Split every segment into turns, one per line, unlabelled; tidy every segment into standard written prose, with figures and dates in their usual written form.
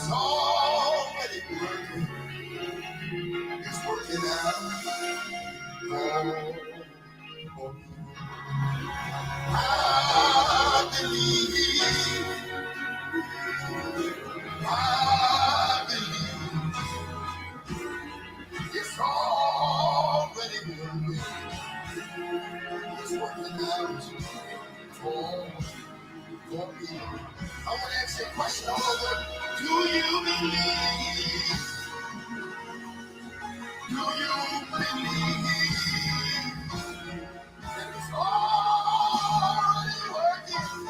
It's already working. It's working out for me. I believe. I believe. It's already working. It's working out for me. I want to ask you a question. Do you believe? Do you believe? It's already working.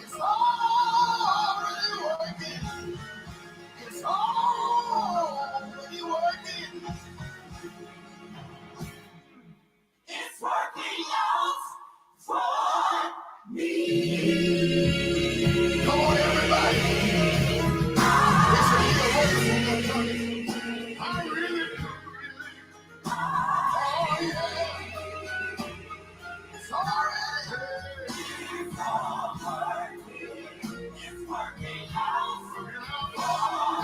It's already working. It's already working. It's working out for me. Come on, everybody. It's really working. I really do. Oh, yeah. It's already. It's working out.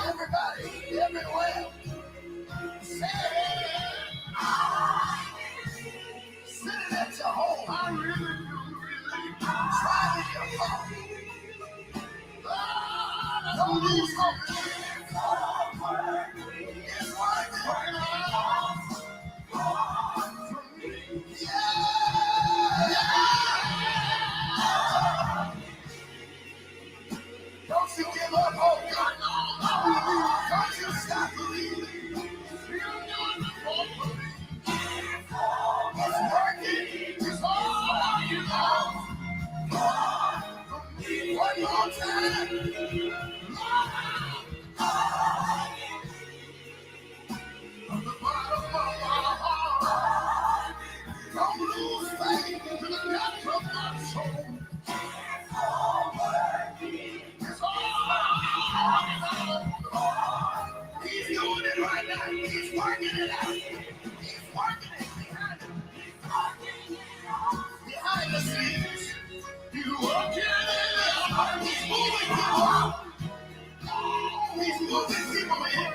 Everybody, everywhere. Say sitting at your home. I really do. Try in your home. Don't lose hope. It's working out for me. Yeah. Don't you give up hope. Don't you stop believing. You're doing the for me. It's working. It's all you know. One more time. From the bottom of my heart, don't lose faith to the depths of my soul. It's all. He's doing it right now. He's working it out. He's working it behind the scenes. He's working it out. He's moving people out. He's moving people in.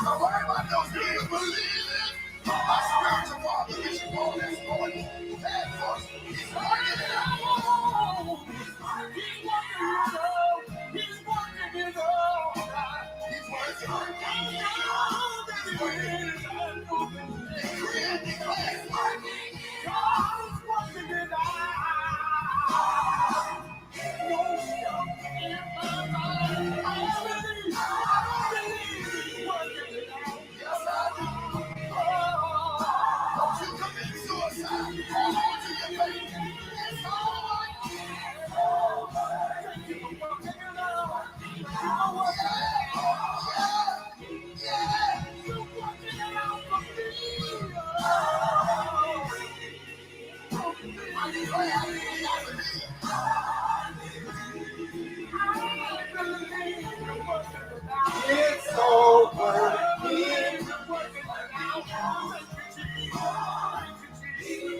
Don't worry about those people believing. My spiritual father, Bishop Paul, is going bad for us. He's working it out. He's working it out. He's working it out. He's working it out. He's working it out. Decree and declare. God's working it out. Don't you commit suicide. Hold on to your faith. It's all right. Thank you for working it out. Yeah. You're working it out for me. I it's all working.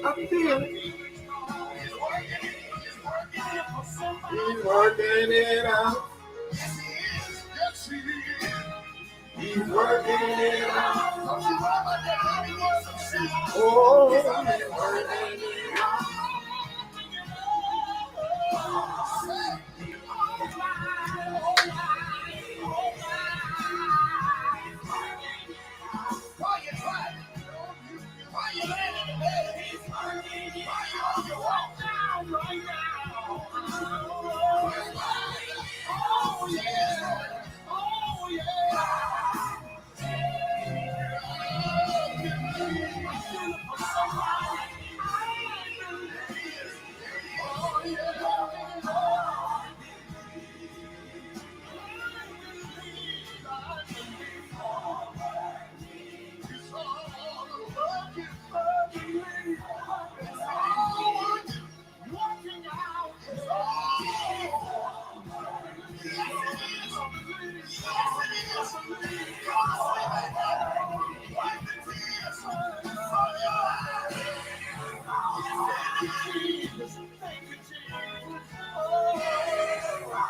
I feel it. He's working it out. Yes, he is. He's working it out. Oh, he's working it out. Why you trying? Why you laying in the bed? Why you on your walk down right now? Oh yeah. Oh yeah.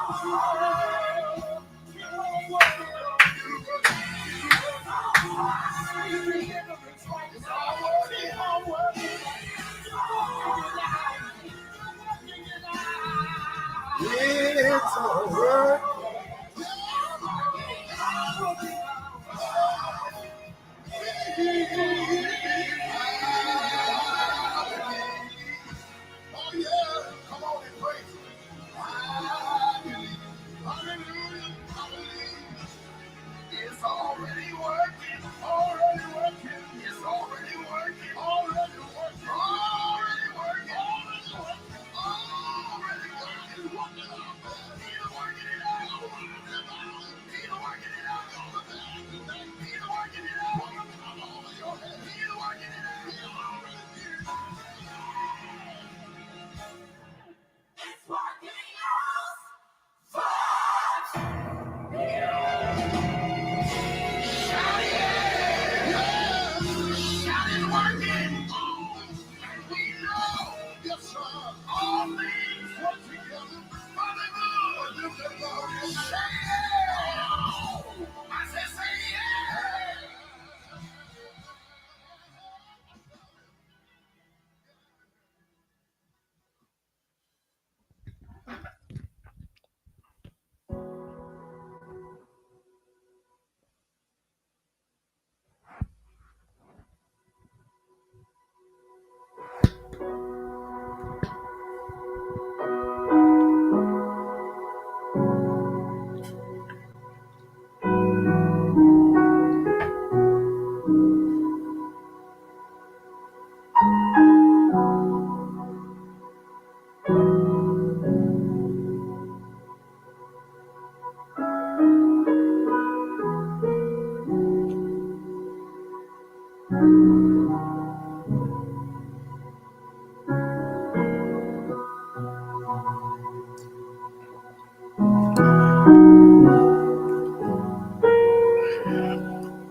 It's all right. Oh yeah, come on and praise Him. I believe. Hallelujah. I believe. It's already working. Already working. It's already working. Already working. Already working. Already working. Already working. Working out there. He's working it out. He's working it out. He's working it out. He's working it out. He's already did it. It's working out.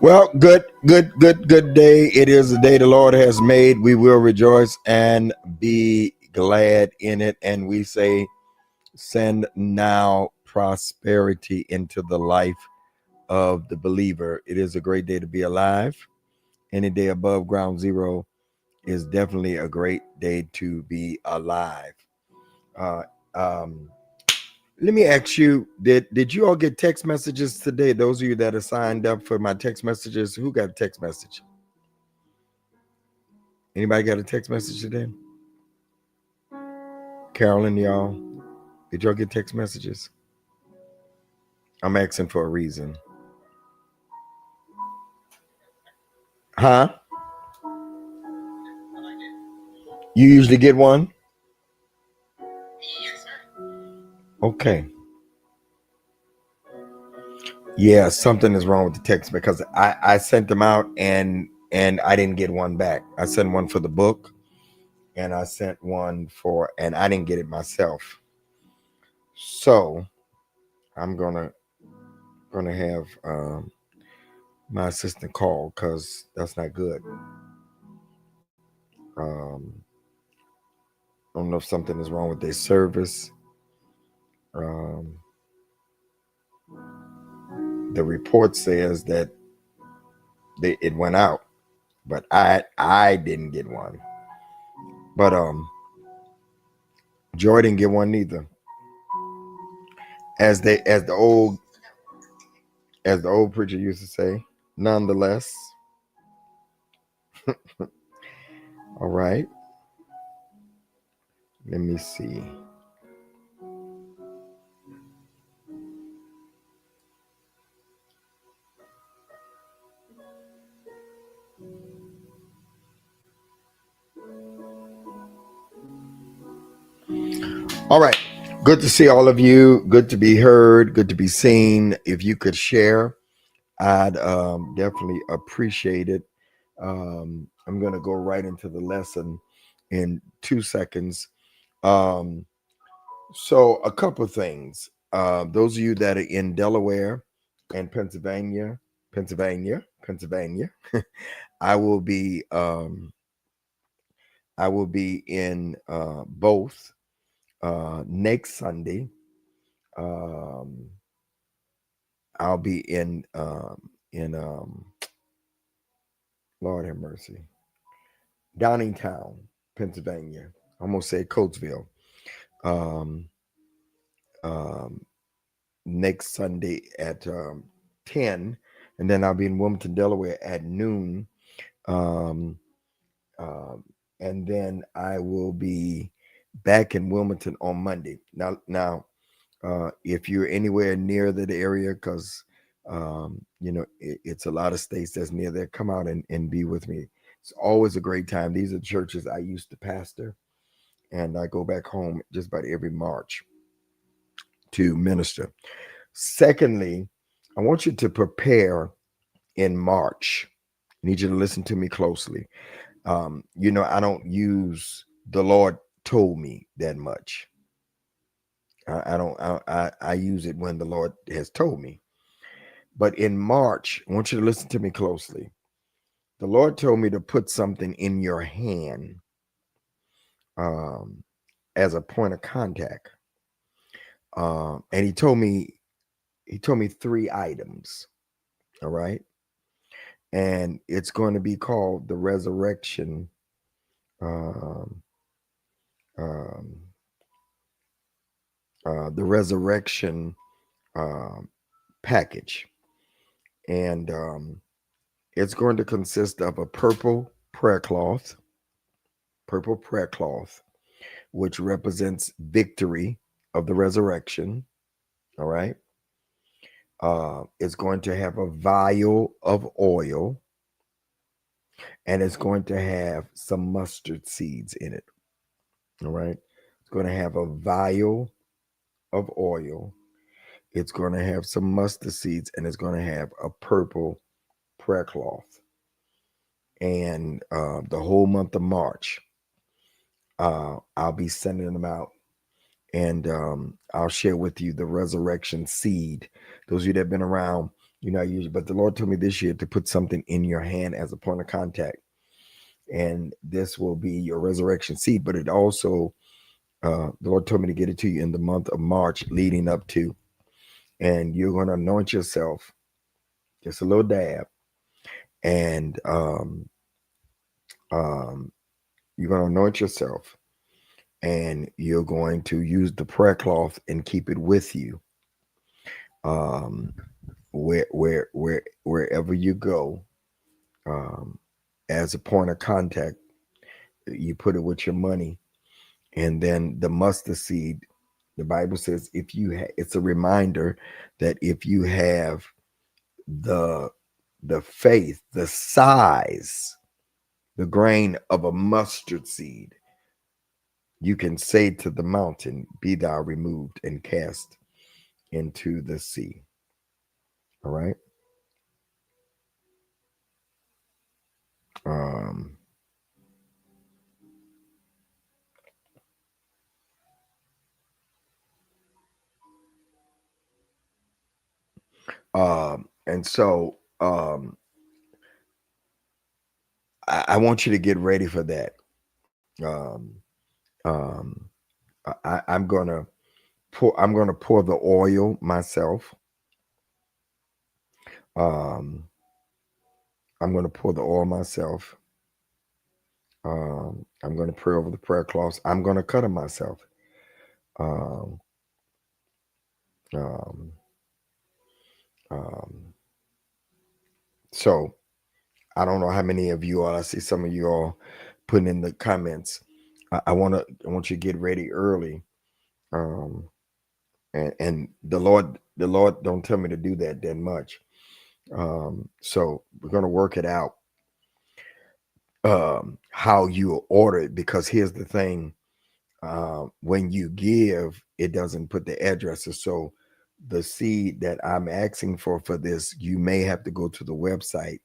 Well, good day. It is the day the Lord has made. We will rejoice and be glad in it. And we say, send now prosperity into the life of the believer. It is a great day to be alive. Any day above ground zero is definitely a great day to be alive. Uh, um, Let me ask you, did you all get text messages today? Those of you that are signed up for my text messages, who got a text message? Anybody got a text message today? Carolyn, y'all, did y'all get text messages? I'm asking for a reason. Huh? You usually get one? Okay. Yeah, something is wrong with the text because I sent them out and I didn't get one back. I sent one for the book and I sent one for, and I didn't get it myself. So I'm gonna have my assistant call because that's not good. I don't know if something is wrong with their service. The report says that it went out, but I didn't get one. But Joy didn't get one neither. As the old preacher used to say, nonetheless. All right. Let me see. All right. Good to see all of you. Good to be heard. Good to be seen. If you could share, I'd definitely appreciate it. I'm going to go right into the lesson in 2 seconds. So a couple of things. Those of you that are in Delaware and Pennsylvania, I will be in both next Sunday Um, I'll be in Lord have mercy, Downingtown, Pennsylvania. I almost said Coatesville. Um, um, Next Sunday at 10, and then I'll be in Wilmington, Delaware at noon. Um, um, and then I will be back in Wilmington on Monday. Now, if you're anywhere near that area, because it's a lot of states that's near there, come out and be with me. It's always a great time. These are churches I used to pastor, and I go back home just about every March to minister. Secondly, I want you to prepare in March. I need you to listen to me closely. I don't use the Lord told me that much. I don't. I use it when the Lord has told me. But in March, I want you to listen to me closely. The Lord told me to put something in your hand um, as a point of contact, and he told me 3 items. All right, and it's going to be called the resurrection. Um, um, the resurrection um, package, and it's going to consist of a purple prayer cloth, which represents victory of the resurrection. All right. It's going to have a vial of oil, and it's going to have some mustard seeds in it. All right. It's going to have a vial of oil. It's going to have some mustard seeds, and it's going to have a purple prayer cloth. And the whole month of March, I'll be sending them out, and I'll share with you the resurrection seed. Those of you that have been around, but the Lord told me this year to put something in your hand as a point of contact, and this will be your resurrection seed. But it also, the Lord told me to get it to you in the month of March leading up to, and you're going to anoint yourself, just a little dab, and um, you're going to anoint yourself, and you're going to use the prayer cloth and keep it with you. Um, wherever you go, um, as a point of contact, you put it with your money, and then the mustard seed. The Bible says it's a reminder that if you have the the faith, the size, the grain of a mustard seed, you can say to the mountain, "Be thou removed and cast into the sea." All right. Um, and so I want you to get ready for that. Um, um, I'm gonna pour the oil myself. Um, I'm gonna pour the oil myself. I'm gonna pray over the prayer cloths. I'm gonna cut them myself. Um, um, um, so I don't know how many of you all. I see some of you all putting in the comments. I want you to get ready early. Um, and the Lord don't tell me to do that much. So we're gonna work it out, how you order it, because here's the thing. When you give, it doesn't put the addresses. So the seed that I'm asking for this, you may have to go to the website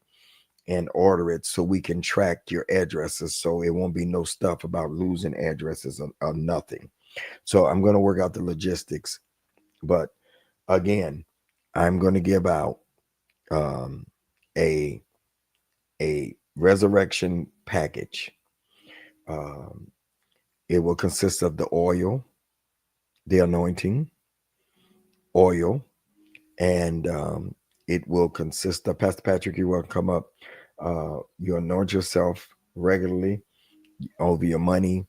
and order it so we can track your addresses, so it won't be no stuff about losing addresses or nothing. So I'm going to work out the logistics. But again, I'm going to give out um, a resurrection package. It will consist of the oil, the anointing,
oil, and it will consist of, Pastor Patrick, you will come up. You anoint yourself regularly over your money,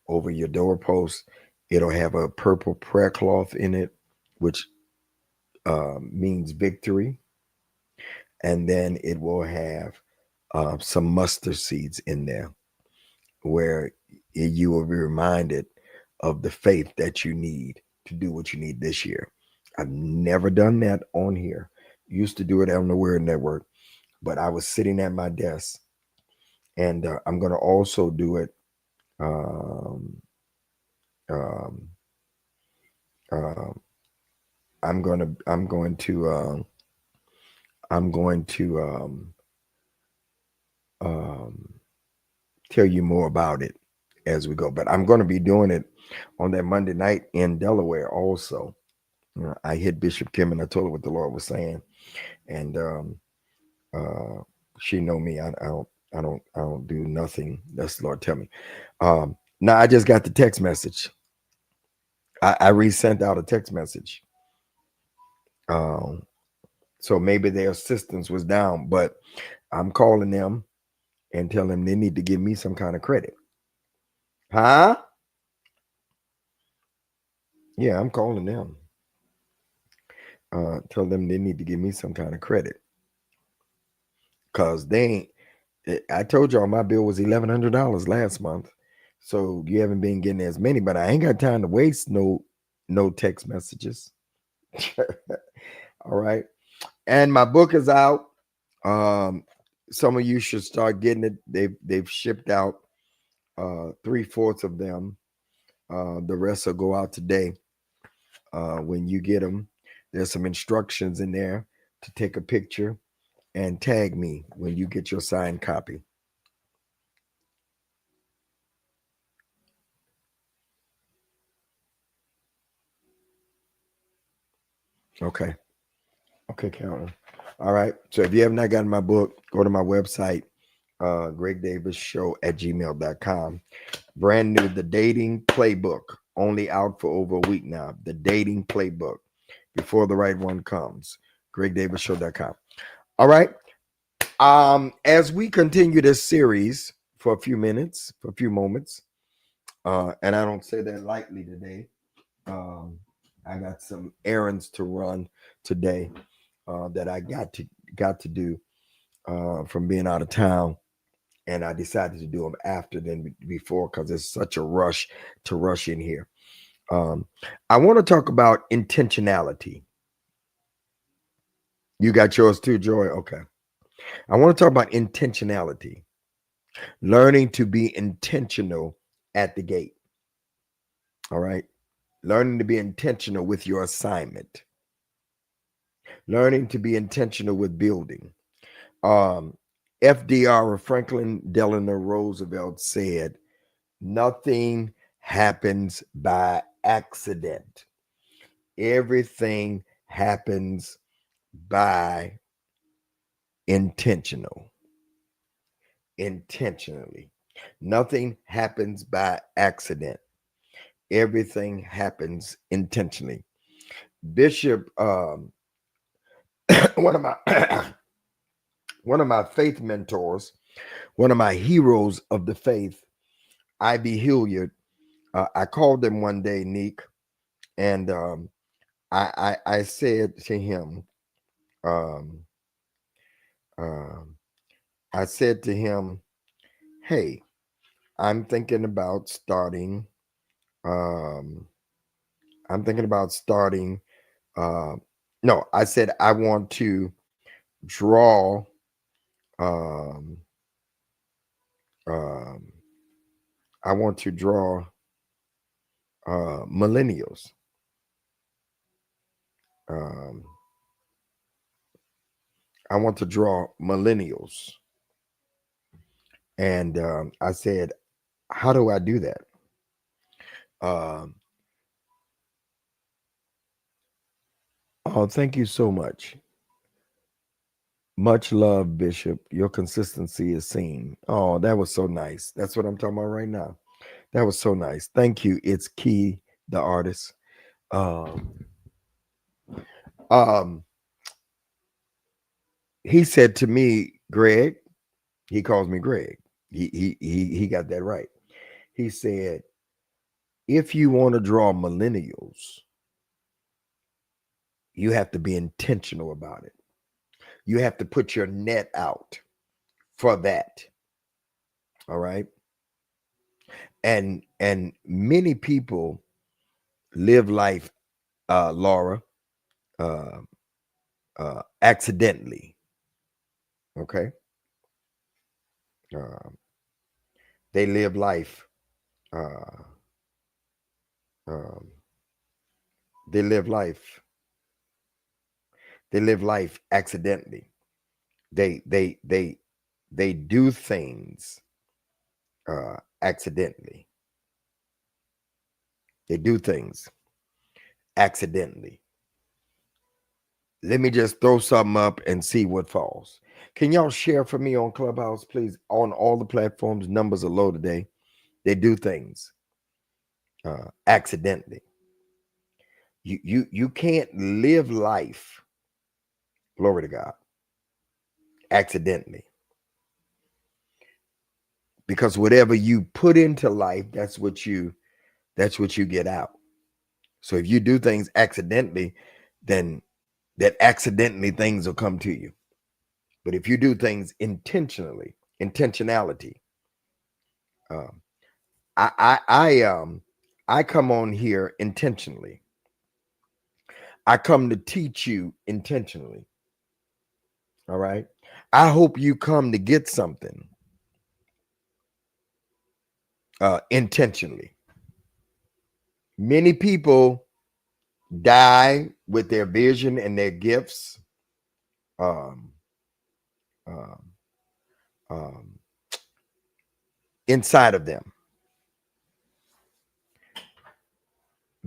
over your doorpost. It'll have a purple prayer cloth in it, which means victory. And then it will have some mustard seeds in there where you will be reminded of the faith that you need to do what you need this year. I've never done that on here. Used to do it on the Word Network, but I was sitting at my desk, and I'm going to also do it. Um, um, um, I'm going to I'm going to um, tell you more about it as we go. But I'm going to be doing it on that Monday night in Delaware also. I hit Bishop Kim and I told her what the Lord was saying, and uh, she know me. I don't do nothing. That's the Lord tell me. Now I just got the text message. I resent out a text message. Um, so maybe their assistance was down, but I'm calling them and telling them they need to give me some kind of credit. Huh? Yeah, I'm calling them. Tell them they need to give me some kind of credit because they ain't. I told y'all my bill was $1,100 last month, so you haven't been getting as many. But I ain't got time to waste no text messages. All right, and my book is out. Um, some of you should start getting it. They've shipped out 3/4 of them. The rest will go out today. When you get them, there's some instructions in there to take a picture and tag me when you get your signed copy. Okay. Okay, Carolyn. All right. So if you have not gotten my book, go to my website, Greg Davis Show at gmail.com. Brand new, The Dating Playbook. Only out for over a week now. The Dating Playbook. Before the right one comes. GregDavisShow.com. All right. As we continue this series for a few minutes, for a few moments, and I don't say that lightly today. Um, I got some errands to run today that I got to do from being out of town, and I decided to do them after than before because it's such a rush to rush in here. Um, I want to talk about intentionality. You got yours too, Joy? Okay. I want to talk about intentionality, learning to be intentional at the gate. All right. Learning to be intentional with your assignment, learning to be intentional with building. Um, FDR or Franklin Delano Roosevelt said, nothing happens by accident. Everything happens by intentional, intentionally. Nothing happens by accident. Everything happens intentionally. Bishop, one of my one of my faith mentors, one of my heroes of the faith, I.B. Hilliard. I called him one day, Neek, and I said to him, um, um, I said to him, "Hey, I'm thinking about starting. Um, I'm thinking about starting. Uh, no, I said I want to draw. Um, um, I want to draw millennials. Um, I want to draw millennials." And I said, "How do I do that?" Um, oh, thank you so much. Much love, Bishop. Your consistency is seen. Oh, that was so nice. That's what I'm talking about right now. That was so nice. Thank you. It's Key, the artist. Um, Um, he said to me, Greg, he calls me Greg. He got that right. He said, if you want to draw millennials, you have to be intentional about it. You have to put your net out for that. All right. And many people live life, Laura, uh, accidentally. Okay. Uh, they live life. Uh, um, they live life. They live life accidentally. They they they they do things accidentally. They do things accidentally. Let me just throw something up and see what falls. Can y'all share for me on Clubhouse, please? On all the platforms, numbers are low today. They do things accidentally. You can't live life, glory to God, accidentally. Because whatever you put into life, that's what you get out. So if you do things accidentally, then that accidentally things will come to you. But if you do things intentionally, intentionality, um, I come on here intentionally. I come to teach you intentionally. All right. I hope you come to get something intentionally. Many people die with their vision and their gifts um, um, um, inside of them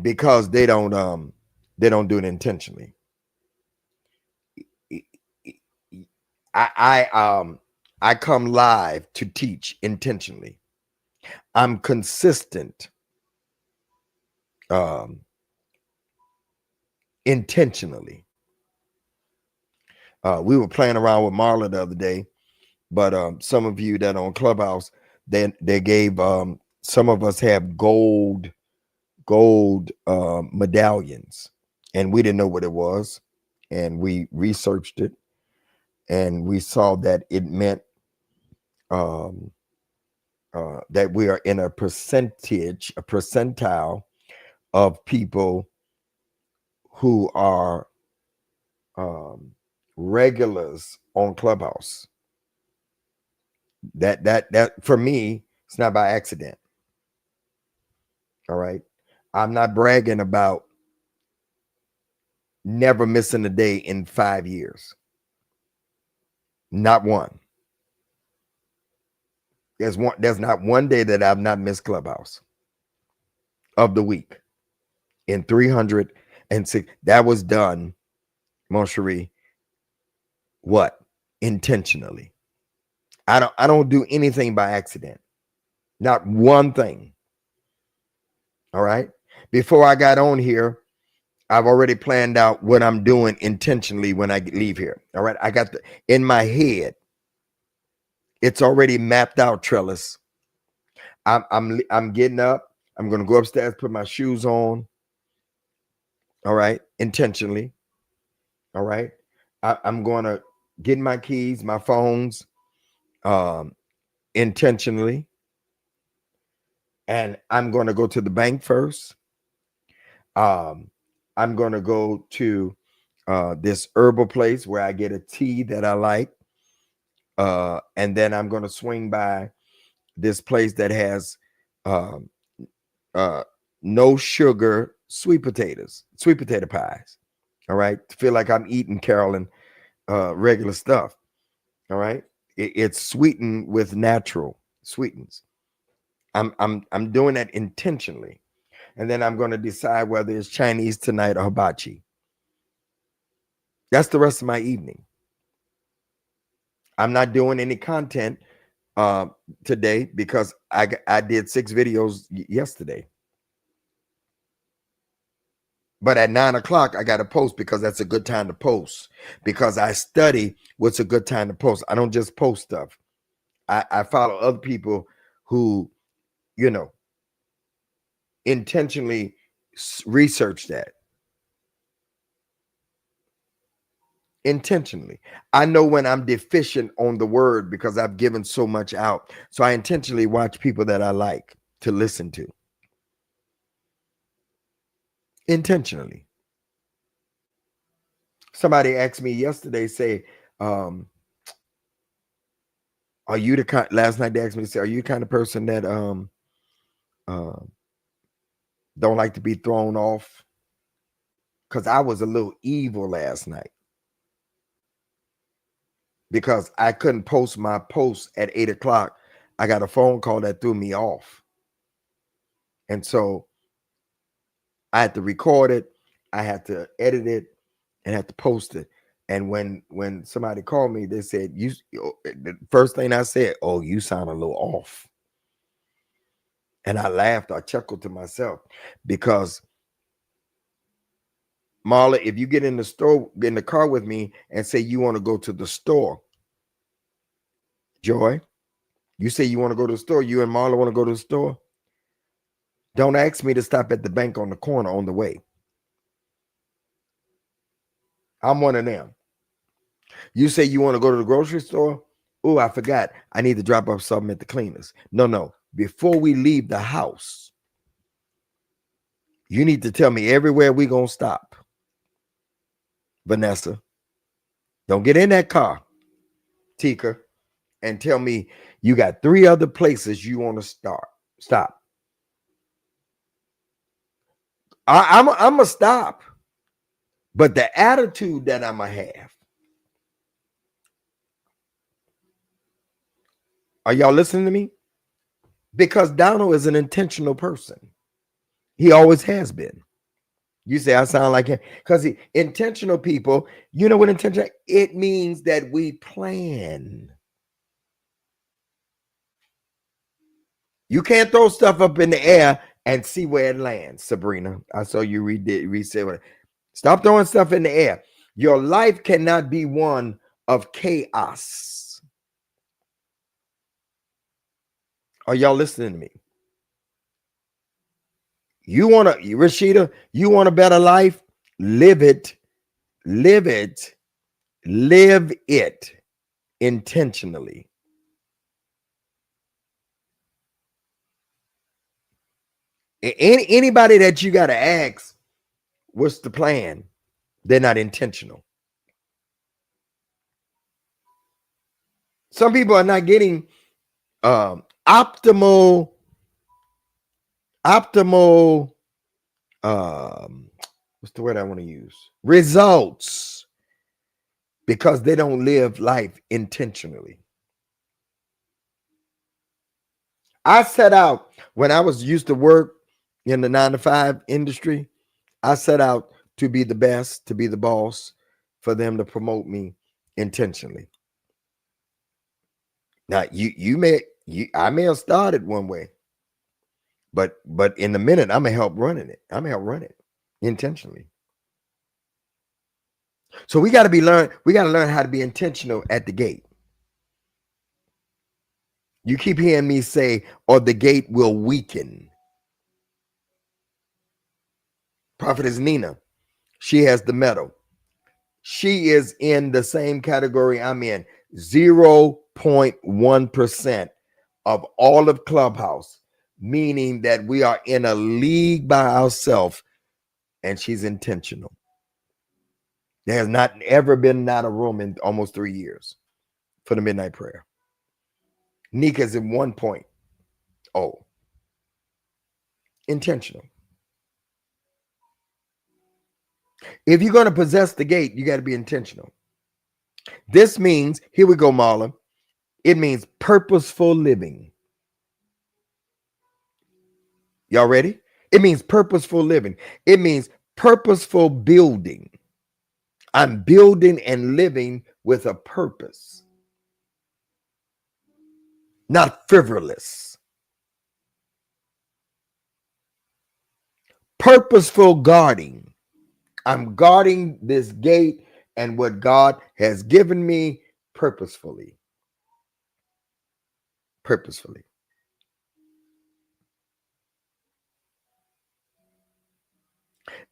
because they don't do it intentionally. I come live to teach intentionally. I'm consistent um, intentionally. We were playing around with Marla the other day, but some of you that are on Clubhouse, they gave some of us have gold medallions, and we didn't know what it was, and we researched it, and we saw that it meant um, that we are in a percentile of people who are regulars on Clubhouse. That for me, it's not by accident. All right. I'm not bragging about never missing a day in 5 years. Not one. There's not one day that I've not missed Clubhouse of the week in 306. That was done, Mon Cherie, what? Intentionally. I don't do anything by accident. Not one thing. All right. Before I got on here, I've already planned out what I'm doing intentionally when I leave here. All right. I got in my head. It's already mapped out, Trellis. I'm getting up. I'm gonna go upstairs, put my shoes on. All right, intentionally. All right. I'm gonna get my keys, my phones, um, intentionally. And I'm gonna go to the bank first. Um, I'm gonna go to this herbal place where I get a tea that I like. And then I'm gonna swing by this place that has um, uh, no sugar sweet potato pies. All right. Feel like I'm eating Carolyn regular stuff. All right. It's sweetened with natural sweetens. I'm doing that intentionally. And then I'm going to decide whether it's Chinese tonight or hibachi. That's the rest of my evening. I'm not doing any content today because I did 6 videos yesterday. But at 9 o'clock, I got to post because that's a good time to post. Because I study what's a good time to post. I don't just post stuff. I follow other people who, you know, intentionally research that. Intentionally. I know when I'm deficient on the word because I've given so much out. So I intentionally watch people that I like to listen to. Intentionally. Somebody asked me yesterday, say, are you the kind, last night they asked me to say, are you the kind of person that uh, don't like to be thrown off? Because I was a little evil last night because I couldn't post my post at 8 o'clock. I got a phone call that threw me off. And so I had to record it, I had to edit it, and had to post it. And when somebody called me, they said, "You." The first thing I said, "Oh, you sound a little off." And I laughed. I chuckled to myself because, Marla, if you get in the store, get in the car with me, and say you want to go to the store, Joy, you say you want to go to the store. You and Marla want to go to the store. Don't ask me to stop at the bank on the corner on the way. I'm one of them. You say you want to go to the grocery store. Oh, I forgot. I need to drop off something at the cleaners. No. Before we leave the house, you need to tell me everywhere we gonna stop. Vanessa, don't get in that car, Tika, and tell me you got 3 other places you want to stop. I'm gonna stop, but the attitude that I'm gonna have. Are y'all listening to me? Because Donald is an intentional person. He always has been. You say I sound like him because intentional people, you know what intentional? It means that we plan. You can't throw stuff up in the air and see where it lands, Sabrina. I saw you read what. Stop throwing stuff in the air. Your life cannot be one of chaos. Are y'all listening to me? You want to, Rashida, you want a better life? Live it, live it, live it intentionally. Anybody that you got to ask, what's the plan? They're not intentional. Some people are not getting optimal what's the word I want to use? Results, because they don't live life intentionally. I set out when I was used to work in the 9 to 5 industry. I set out to be the best, to be the boss, for them to promote me intentionally. Now I may have started one way, but in a minute I'm gonna help running it. I'm gonna help run it intentionally. So we got to learn how to be intentional at the gate. You keep hearing me say, or the gate will weaken. Prophetess Nina, she has the medal. She is in the same category I'm in. 0.1% of all of Clubhouse, meaning that we are in a league by ourselves, and she's intentional. There has not ever been not a room in almost 3 years for the midnight prayer. Nika's in 1.0. Intentional. If you're going to possess the gate, you got to be intentional. This means, here we go, Marlon. It means purposeful living. Y'all ready? It means purposeful living. It means purposeful building. I'm building and living with a purpose, not frivolous. Purposeful guarding. I'm guarding this gate and what God has given me purposefully. Purposefully.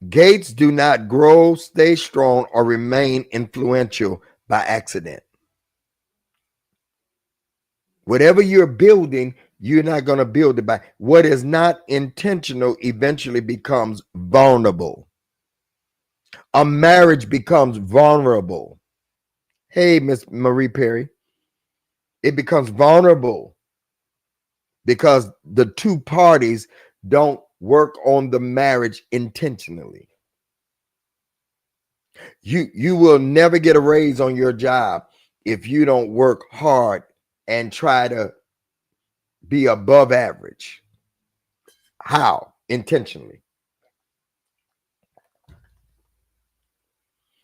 Gates do not grow, stay strong, or remain influential by accident. Whatever you're building, you're not going to build it by what is not intentional, eventually becomes vulnerable. A marriage becomes vulnerable. Hey, Miss Marie Perry, it becomes vulnerable because the two parties don't work on the marriage intentionally. You will never get a raise on your job if you don't work hard and try to be above average. How? Intentionally.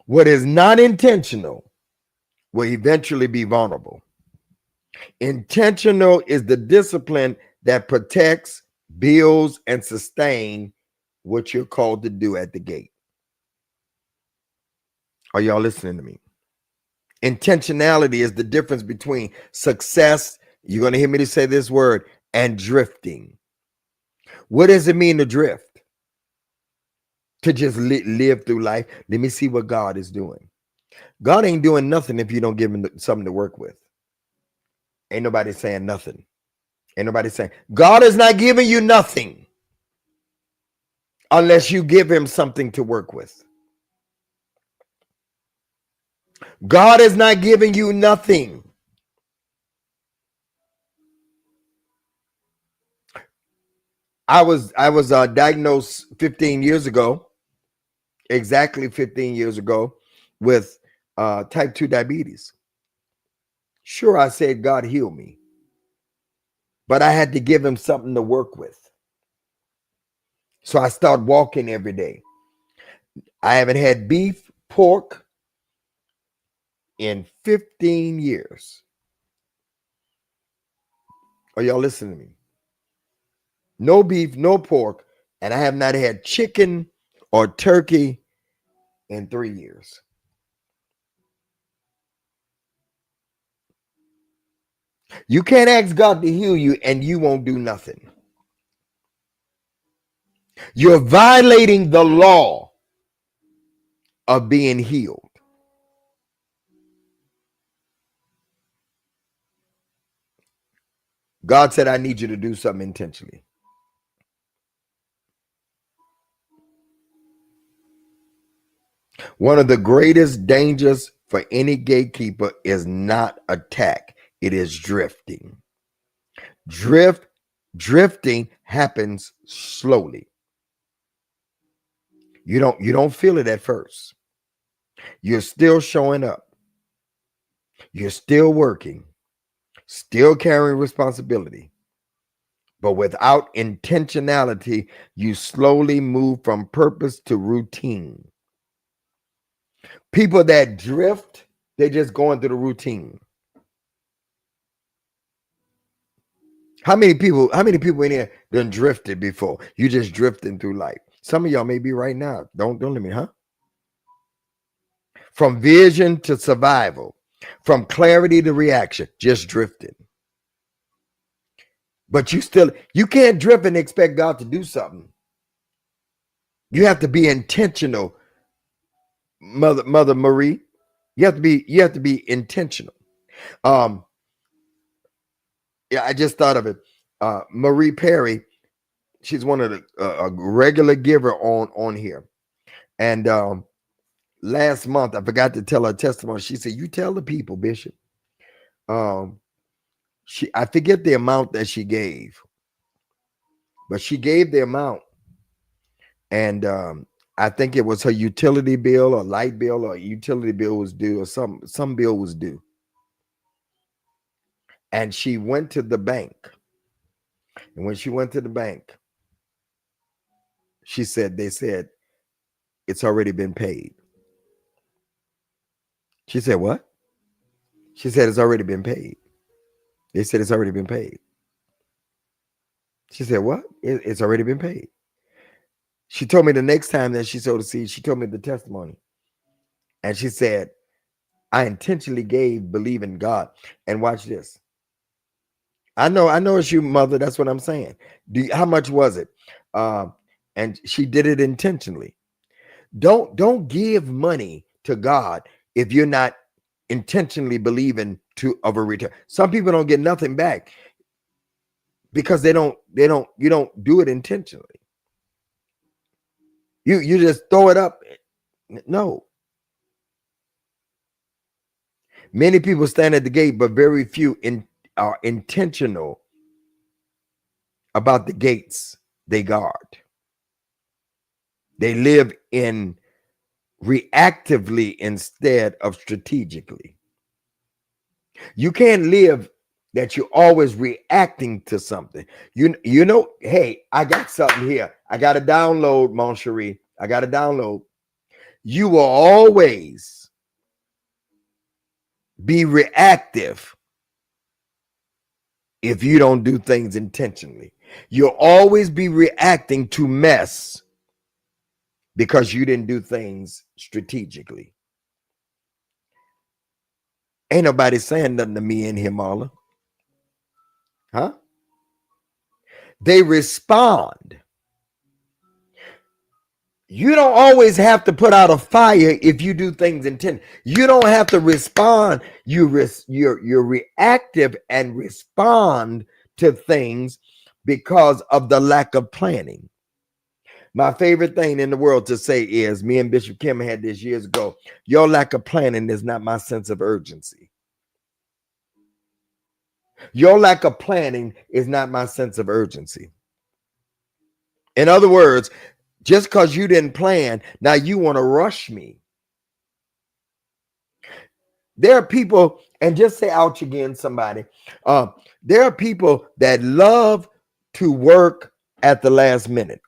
What is not intentional will eventually be vulnerable. Intentional is the discipline that protects, builds, and sustains what you're called to do at the gate. Are y'all listening to me? Intentionality is the difference between success, you're going to hear me to say this word, and drifting. What does it mean to drift? To just live through life. Let me see what God is doing. God ain't doing nothing if you don't give him something to work with. Ain't nobody saying nothing. Ain't nobody saying God is not giving you nothing unless you give him something to work with. God is not giving you nothing. I was diagnosed 15 years ago, exactly 15 years ago, with type 2 diabetes. Sure, I said God heal me, but I had to give him something to work with. So I started walking every day. I haven't had beef, pork in 15 years. Are y'all listening to me? No beef, no pork, and I have not had chicken or turkey in 3 years. You can't ask God to heal you and you won't do nothing. You're violating the law of being healed. God said, I need you to do something intentionally. One of the greatest dangers for any gatekeeper is not attack. It is drifting. Drifting happens slowly. You don't feel it at first. You're still showing up. You're still working, still carrying responsibility. But without intentionality, you slowly move from purpose to routine. People that drift, they're just going through the routine. How many people in here done drifted before? You just drifting through life. Some of y'all may be right now. Don't let me, huh? From vision to survival, from clarity to reaction, just drifting. But you can't drift and expect God to do something. You have to be intentional, Mother Marie. You have to be intentional. Yeah, I just thought of it. Marie Perry, she's one of the a regular giver on here. And last month, I forgot to tell her testimony. She said, "You tell the people, Bishop." I forget the amount that she gave, but she gave the amount, and I think it was her utility bill or light bill or utility bill was due or some bill was due, and she went to the bank. And when she went to the bank, they said it's already been paid. She said, "What?" She said, "It's already been paid." They said it's already been paid. She said, "What?" It's already been paid. She told me the next time that she sowed a seed, she told me the testimony. And she said, I intentionally gave believing God. And watch this. I know it's you, mother. That's what I'm saying. How much was it? And she did it intentionally. Don't give money to God if you're not intentionally believing of a return. Some people don't get nothing back because you don't do it intentionally. You just throw it up. No. Many people stand at the gate, but very few are intentional about the gates they guard. They live in reactively instead of strategically. You can't live that you're always reacting to something. You know, hey, I got something here. I got to download, Mon Cherie. I got to download. You will always be reactive if you don't do things intentionally. You'll always be reacting to mess because you didn't do things strategically. Ain't nobody saying nothing to me in here, Marla. Huh? They respond. You don't always have to put out a fire if you do things intentionally. You don't have to respond. You're reactive and respond to things because of the lack of planning. My favorite thing in the world to say is, me and Bishop Kim had this years ago, your lack of planning is not my sense of urgency. Your lack of planning is not my sense of urgency. In other words, just because you didn't plan, now you want to rush me. There are people, and just say ouch again, somebody. There are people that love to work at the last minute.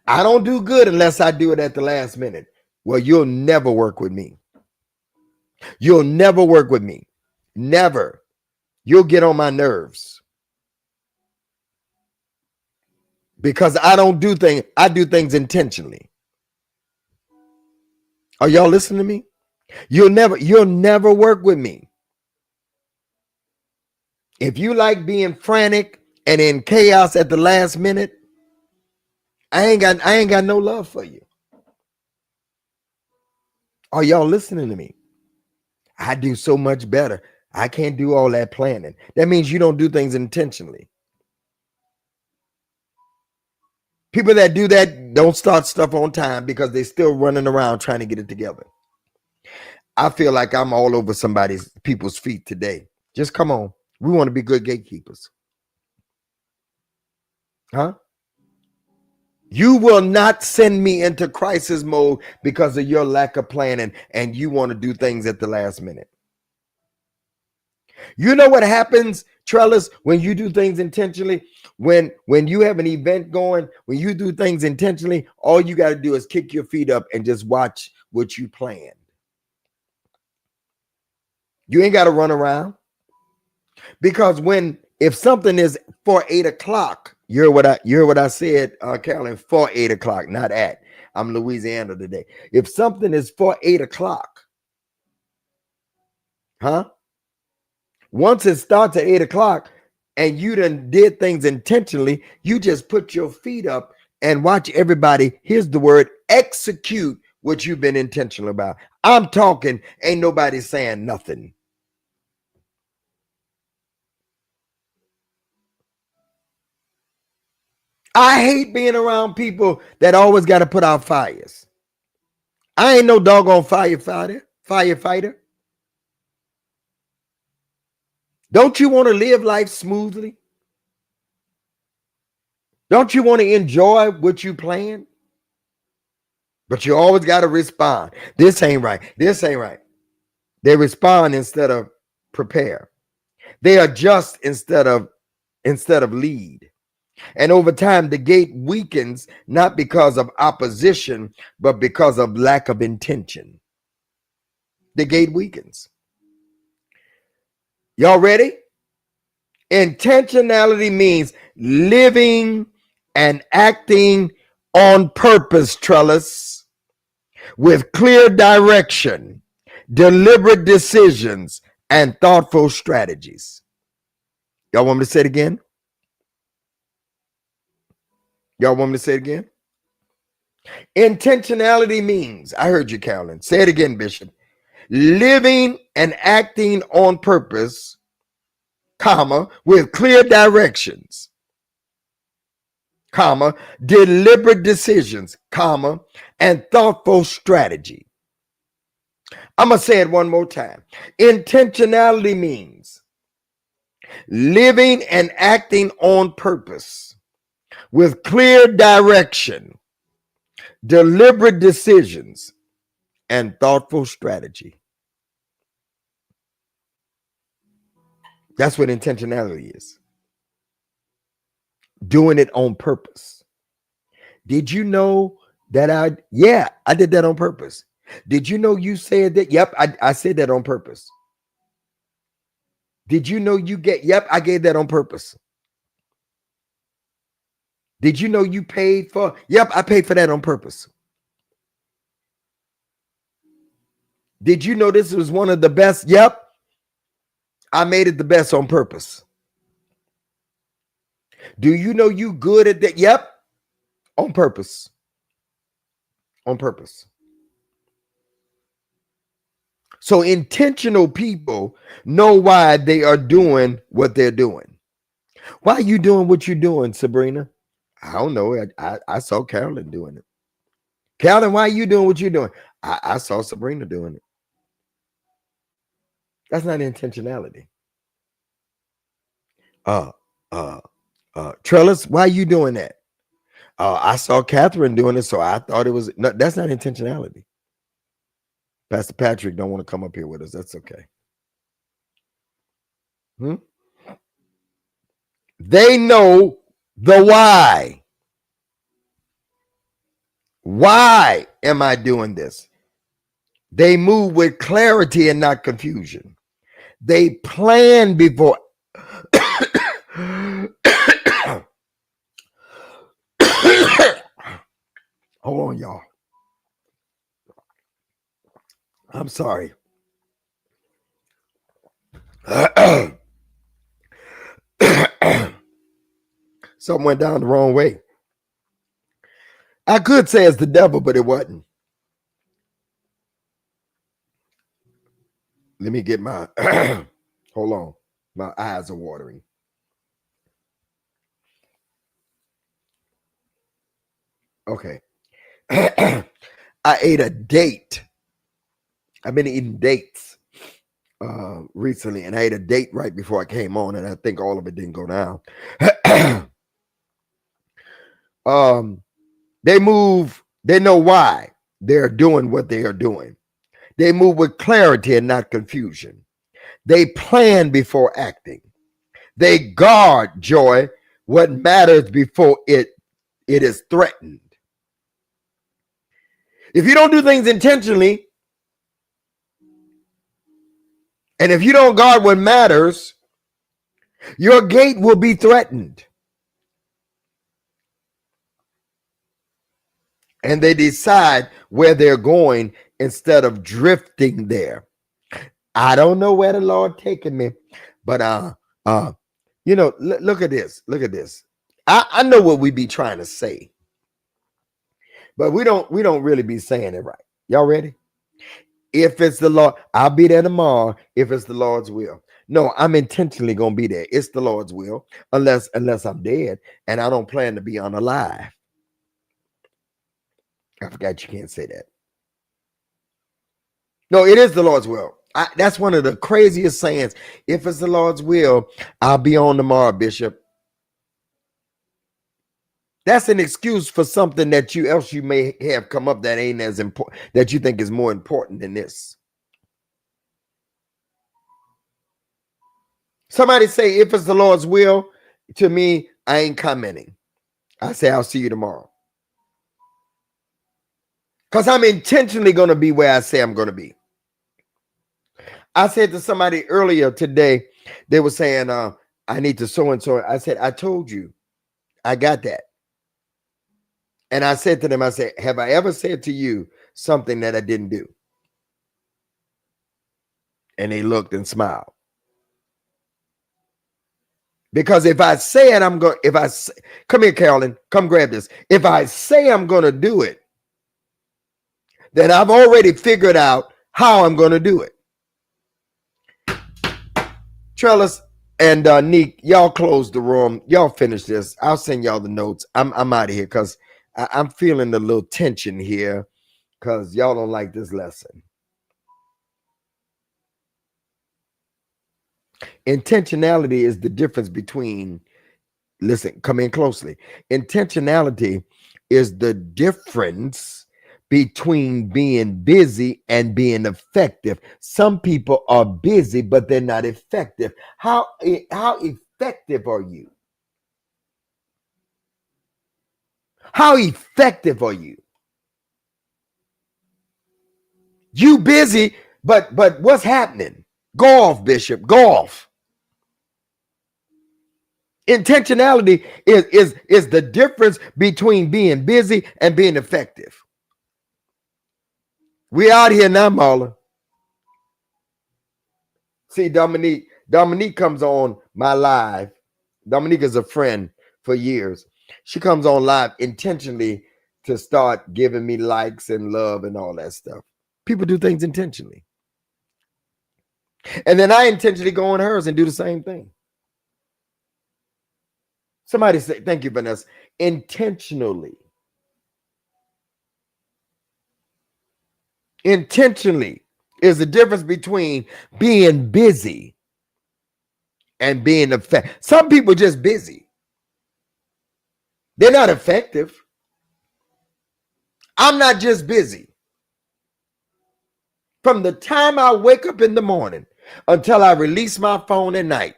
I don't do good unless I do it at the last minute. Well, you'll never work with me. You'll never work with me. Never. You'll get on my nerves. Because I don't do things, I do things intentionally. Are y'all listening to me? You'll never work with me. If you like being frantic and in chaos at the last minute, I ain't got no love for you. Are y'all listening to me? I do so much better. I can't do all that planning. That means you don't do things intentionally. People that do that don't start stuff on time because they're still running around trying to get it together. I feel like I'm all over people's feet today. Just come on. We want to be good gatekeepers. Huh? You will not send me into crisis mode because of your lack of planning and you want to do things at the last minute. You know what happens, Trellis, when you do things intentionally? When you have an event going, when you do things intentionally, all you got to do is kick your feet up and just watch what you planned. You ain't got to run around. Because if something is for 8 o'clock, you heard what I said, Carolyn, for 8 o'clock, not at. I'm Louisiana today. If something is for 8 o'clock, huh? Once it starts at 8 o'clock and you done did things intentionally, you just put your feet up and watch everybody, here's the word, execute what you've been intentional about. I'm talking, ain't nobody saying nothing. I hate being around people that always got to put out fires. I ain't no doggone firefighter. Don't you want to live life smoothly? Don't you want to enjoy what you plan? But you always got to respond. This ain't right. This ain't right. They respond instead of prepare. They adjust instead of lead. And over time, the gate weakens, not because of opposition, but because of lack of intention. The gate weakens. Y'all ready? Intentionality means living and acting on purpose, Trellis, with clear direction, deliberate decisions, and thoughtful strategies. Y'all want me to say it again? Y'all want me to say it again? Intentionality means, I heard you, Carolyn. Say it again, Bishop. Living and acting on purpose, comma, with clear directions, comma, deliberate decisions, comma, and thoughtful strategy. I'm going to say it one more time. Intentionality means living and acting on purpose with clear direction, deliberate decisions, and thoughtful strategy. That's what intentionality is. Doing it on purpose. Did you know that I did that on purpose. Did you know you said that? Yep, I said that on purpose. Did you know I gave that on purpose. Did you know you paid for? Yep, I paid for that on purpose. Did you know this was one of the best? Yep, I made it the best on purpose. Do you know you good at that? Yep, on purpose. On purpose. So intentional people know why they are doing what they're doing. Why are you doing what you're doing, Sabrina? I don't know. I saw Carolyn doing it. Carolyn, why are you doing what you're doing? I saw Sabrina doing it. That's not intentionality. Trellis, why are you doing that? I saw Catherine doing it, so I thought it was. No, that's not intentionality. Pastor Patrick don't want to come up here with us. That's okay. They know the why. Why am I doing this? They move with clarity and not confusion. They plan before. Hold on, y'all. I'm sorry. Something went down the wrong way. I could say it's the devil, but it wasn't. Let me get my hold on. My eyes are watering. Okay. I ate a date. I've been eating dates recently, and I ate a date right before I came on, and I think all of it didn't go down. They move, they know why they're doing what they are doing. They move with clarity and not confusion. They plan before acting. They guard joy, what matters before it is threatened. If you don't do things intentionally, and if you don't guard what matters, your gate will be threatened. And they decide where they're going instead of drifting there. I don't know where the Lord taking me, but look at this. Look at this. I know what we be trying to say, but we don't really be saying it right. Y'all ready? If it's the Lord, I'll be there tomorrow if it's the Lord's will. No, I'm intentionally gonna be there. It's the Lord's will, unless I'm dead and I don't plan to be unalive. I forgot you can't say that. No, it is the Lord's will. That's one of the craziest sayings. If it's the Lord's will, I'll be on tomorrow, Bishop. That's an excuse for something that you may have come up that ain't as important, that you think is more important than this. Somebody say, if it's the Lord's will, to me, I ain't commenting. I say, I'll see you tomorrow. Because I'm intentionally going to be where I say I'm going to be. I said to somebody earlier today, they were saying, I need to so and so. I said, I told you, I got that. And I said to them, I said, have I ever said to you something that I didn't do? And they looked and smiled. Because if I say it, I'm going, if I say, come here, Carolyn, come grab this. If I say I'm going to do it, then I've already figured out how I'm going to do it. Trellis and Neek, y'all close the room. Y'all finish this. I'll send y'all the notes. I'm out of here because I'm feeling a little tension here because y'all don't like this lesson. Intentionality is the difference between, listen, come in closely. Intentionality is the difference between being busy and being effective. Some people are busy, but they're not effective. How effective are you? How effective are you? You busy, but what's happening? Go off, Bishop. Go off. Intentionality is the difference between being busy and being effective. We out here now, Marla. See, Dominique comes on my live. Dominique is a friend for years. She comes on live intentionally to start giving me likes and love and all that stuff. People do things intentionally. And then I intentionally go on hers and do the same thing. Somebody say, thank you, Vanessa. Intentionally. Intentionally is the difference between being busy and being effective. Some people just busy. They're not effective. I'm not just busy. From the time I wake up in the morning until I release my phone at night,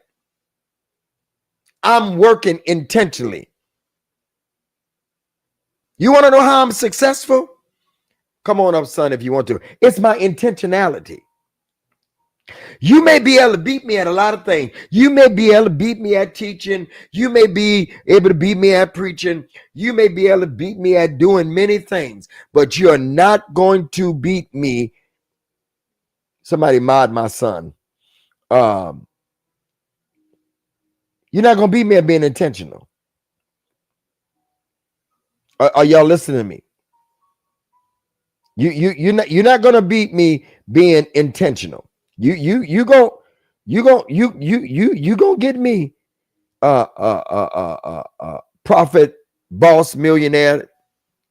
I'm working intentionally. You want to know how I'm successful? Come on up, son, if you want to. It's my intentionality. You may be able to beat me at a lot of things. You may be able to beat me at teaching. You may be able to beat me at preaching. You may be able to beat me at doing many things, but you're not going to beat me. Somebody mod my son. You're not going to beat me at being intentional. Are y'all listening to me? You're not going to beat me being intentional. You gonna get me profit, boss, millionaire,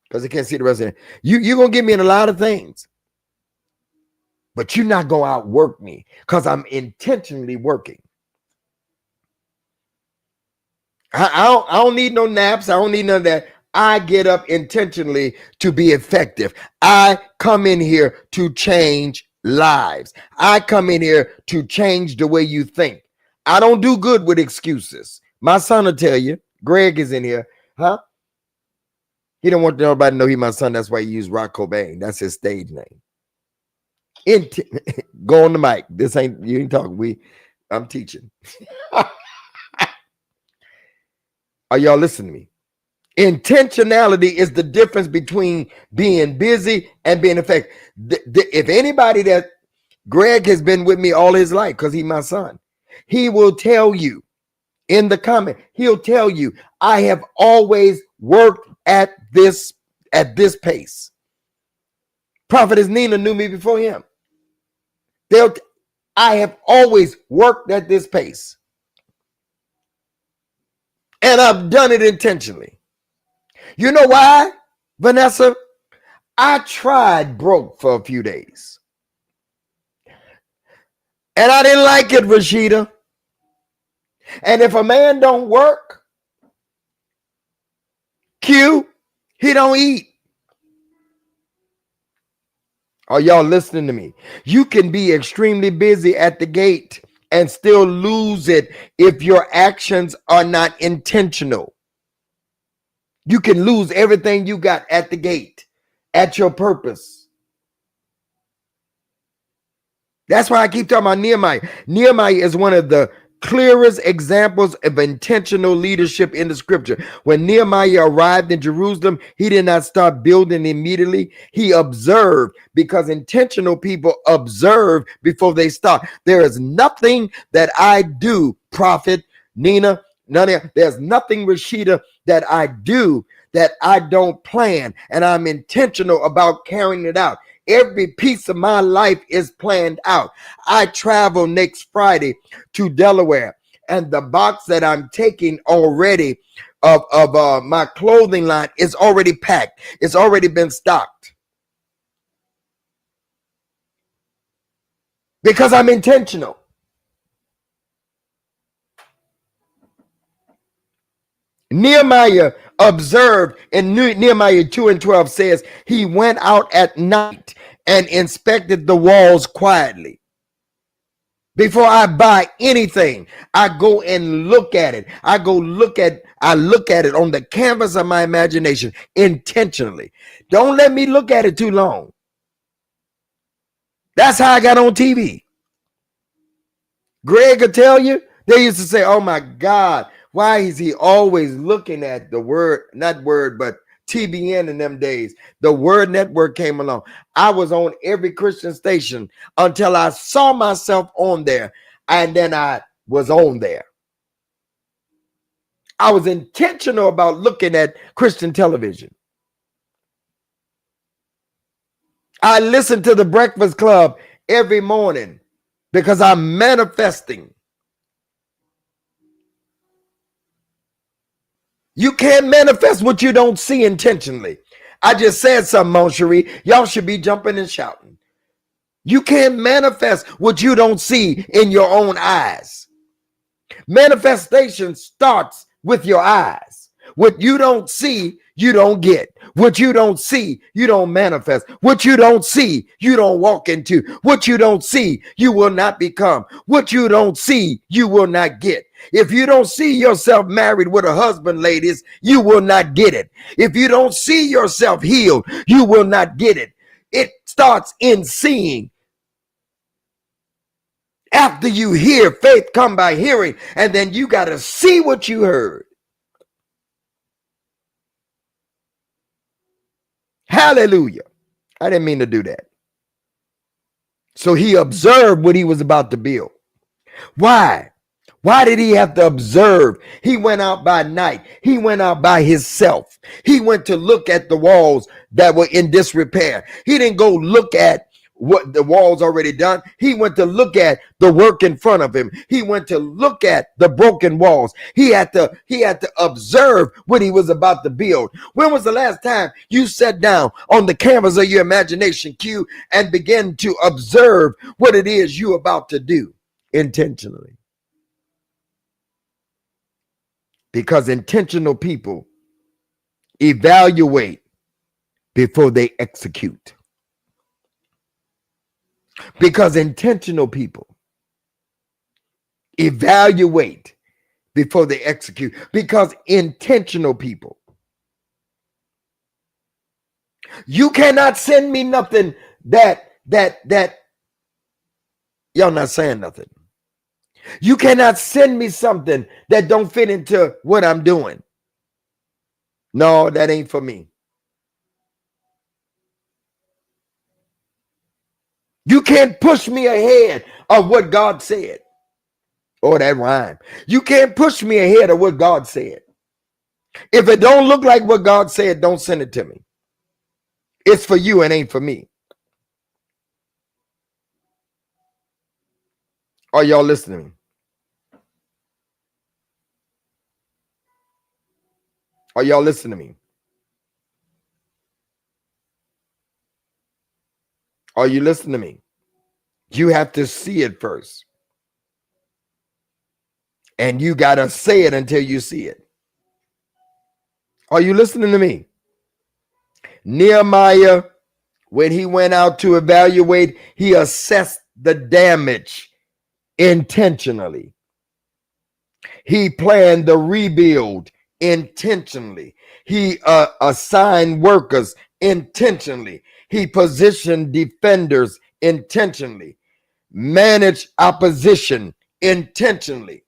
because I can't see the rest of it. You gonna get me in a lot of things, but you're not gonna outwork me because I'm intentionally working. I don't need no naps. I don't need none of that. I get up intentionally to be effective. I come in here to change lives. I come in here to change the way you think. I don't do good with excuses. My son will tell you. Greg is in here. Huh? He don't want nobody to know he's my son. That's why he used Rock Cobain. That's his stage name. Go on the mic. This ain't, you ain't talking. I'm teaching. Are y'all listening to me? Intentionality is the difference between being busy and being effective. If anybody that Greg has been with me all his life because he's my son, he will tell you in the comment, he'll tell you, I have always worked at this pace. Prophetess Nina knew me before him. I have always worked at this pace. And I've done it intentionally. You know why, Vanessa? I tried broke for a few days. And I didn't like it, Rashida. And if a man don't work, Q, he don't eat. Are y'all listening to me? You can be extremely busy at the gate and still lose it if your actions are not intentional. You can lose everything you got at the gate, at your purpose. That's why I keep talking about Nehemiah. Nehemiah is one of the clearest examples of intentional leadership in the scripture. When Nehemiah arrived in Jerusalem, he did not start building immediately. He observed, because intentional people observe before they start. There is nothing that I do, Prophet Nina, there's nothing, Rashida, that I do that I don't plan, and I'm intentional about carrying it out. Every piece of my life is planned out. I travel next Friday to Delaware, and the box that I'm taking already of my clothing line is already packed. It's already been stocked because I'm intentional. Nehemiah observed, in Nehemiah 2:12 says, he went out at night and inspected the walls quietly. Before I buy anything, I go and look at it. I look at it on the canvas of my imagination intentionally. Don't let me look at it too long. That's how I got on TV. Greg will tell you, they used to say, oh my God, why is he always looking at the word, not word, but TBN in them days? The Word Network came along. I was on every Christian station until I saw myself on there, and then I was on there. I was intentional about looking at Christian television. I listened to the Breakfast Club every morning because I'm manifesting. You can't manifest what you don't see intentionally. I just said something, Mon Cherie. Y'all should be jumping and shouting. You can't manifest what you don't see in your own eyes. Manifestation starts with your eyes. What you don't see, you don't get. What you don't see, you don't manifest. What you don't see, you don't walk into. What you don't see, you will not become. What you don't see, you will not get. If you don't see yourself married with a husband, ladies, you will not get it. If you don't see yourself healed, you will not get it. It starts in seeing. After you hear, faith come by hearing, and then you got to see what you heard. Hallelujah. I didn't mean to do that. So he observed what he was about to build. Why? Why did he have to observe? He went out by night. He went out by himself. He went to look at the walls that were in disrepair. He didn't go look at what the walls already done. He went to look at the work in front of him. He went to look at the broken walls. He had to observe what he was about to build. When was the last time you sat down on the canvas of your imagination, Q, and began to observe what it is you're about to do intentionally? Because intentional people evaluate before they execute. Because intentional people evaluate before they execute. Because intentional people. You cannot send me nothing that y'all not saying nothing. You cannot send me something that don't fit into what I'm doing. No, that ain't for me. You can't push me ahead of what God said. Oh, that rhyme. You can't push me ahead of what God said. If it don't look like what God said, don't send it to me. It's for you and ain't for me. Are y'all listening? Are y'all listening to me? Are you listening to me? You have to see it first. And you got to say it until you see it. Are you listening to me? Nehemiah, when he went out to evaluate, he assessed the damage intentionally. He planned the rebuild intentionally. He assigned workers intentionally. He positioned defenders intentionally. Managed opposition intentionally.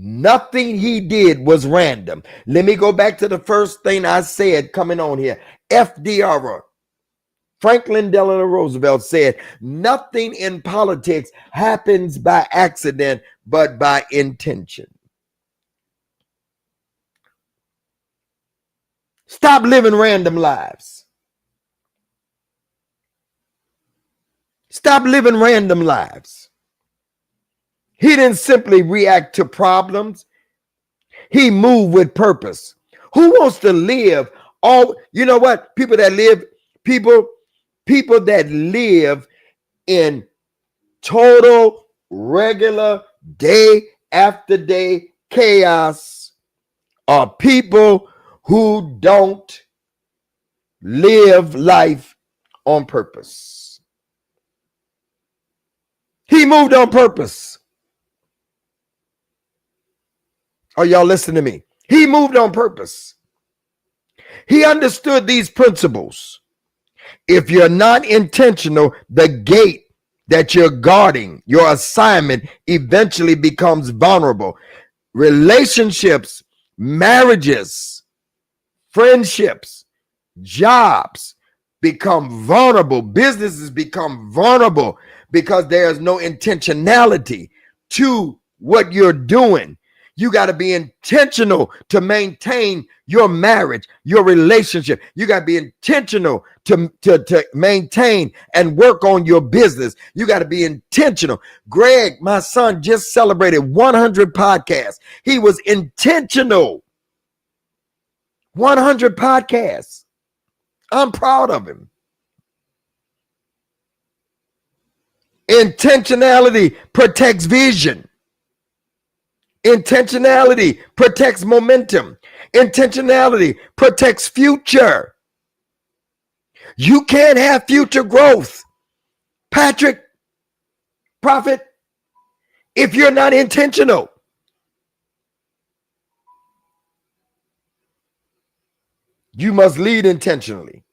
Nothing he did was random. Let me go back to the first thing I said coming on here. FDR, Franklin Delano Roosevelt, said, nothing in politics happens by accident, but by intention. Stop living random lives. Stop living random lives. He didn't simply react to problems. He moved with purpose. Who wants to live all, you know what? People that live in total regular day after day chaos are people who don't live life on purpose. He moved on purpose. Are y'all listening to me? He moved on purpose. He understood these principles. If you're not intentional, the gate that you're guarding, your assignment, eventually becomes vulnerable. Relationships, marriages, friendships, jobs become vulnerable. Businesses become vulnerable because there's no intentionality to what you're doing. You got to be intentional to maintain your marriage, your relationship. You got to be intentional to maintain and work on your business. You got to be intentional. Greg, my son, just celebrated 100 podcasts. He was intentional. 100 podcasts. I'm proud of him. Intentionality protects vision. Intentionality protects momentum. Intentionality protects future. You can't have future growth, Patrick, Prophet, if you're not intentional. You must lead intentionally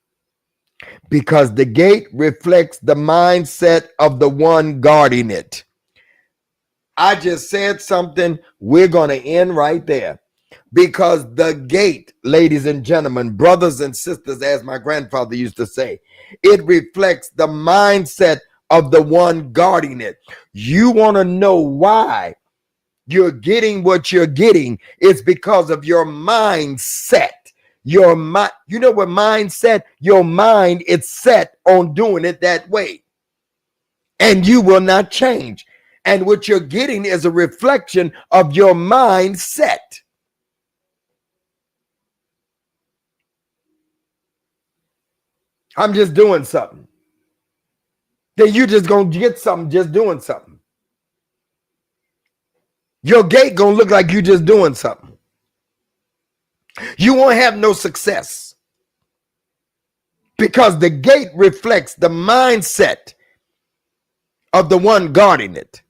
because the gate reflects the mindset of the one guarding it. I just said something. We're going to end right there because the gate, ladies and gentlemen, brothers and sisters, as my grandfather used to say, it reflects the mindset of the one guarding it. You want to know why you're getting what you're getting? It's because of your mindset. Your mind, you know what mindset? Your mind, it's set on doing it that way. And you will not change. And what you're getting is a reflection of your mindset. I'm just doing something. Then you just gonna get something just doing something. Your gate gonna look like you just doing something. You won't have no success because the gate reflects the mindset of the one guarding it.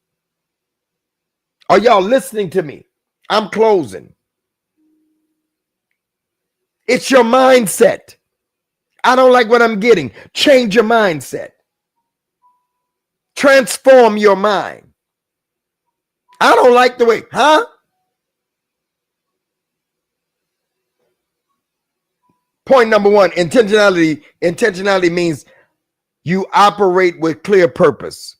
Are y'all listening to me? I'm closing. It's your mindset. I don't like what I'm getting. Change your mindset. Transform your mind. I don't like the way, Point number one, intentionality. Intentionality means you operate with clear purpose.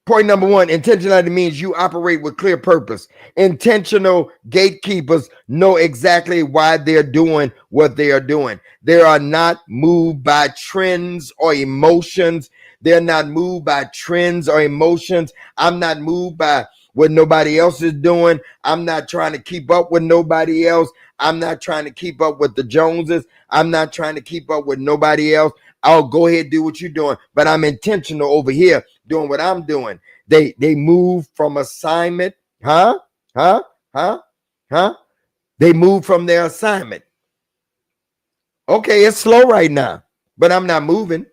Point number one, intentionality means you operate with clear purpose. Intentional gatekeepers know exactly why they're doing what they are doing. They are not moved by trends or emotions. They're not moved by trends or emotions. I'm not moved by what nobody else is doing. I'm not trying to keep up with nobody else. I'm not trying to keep up with the Joneses. I'm not trying to keep up with nobody else. I'll go ahead and do what you're doing, but I'm intentional over here doing what I'm doing. They move from assignment. They move from their assignment. Okay, it's slow right now, but I'm not moving.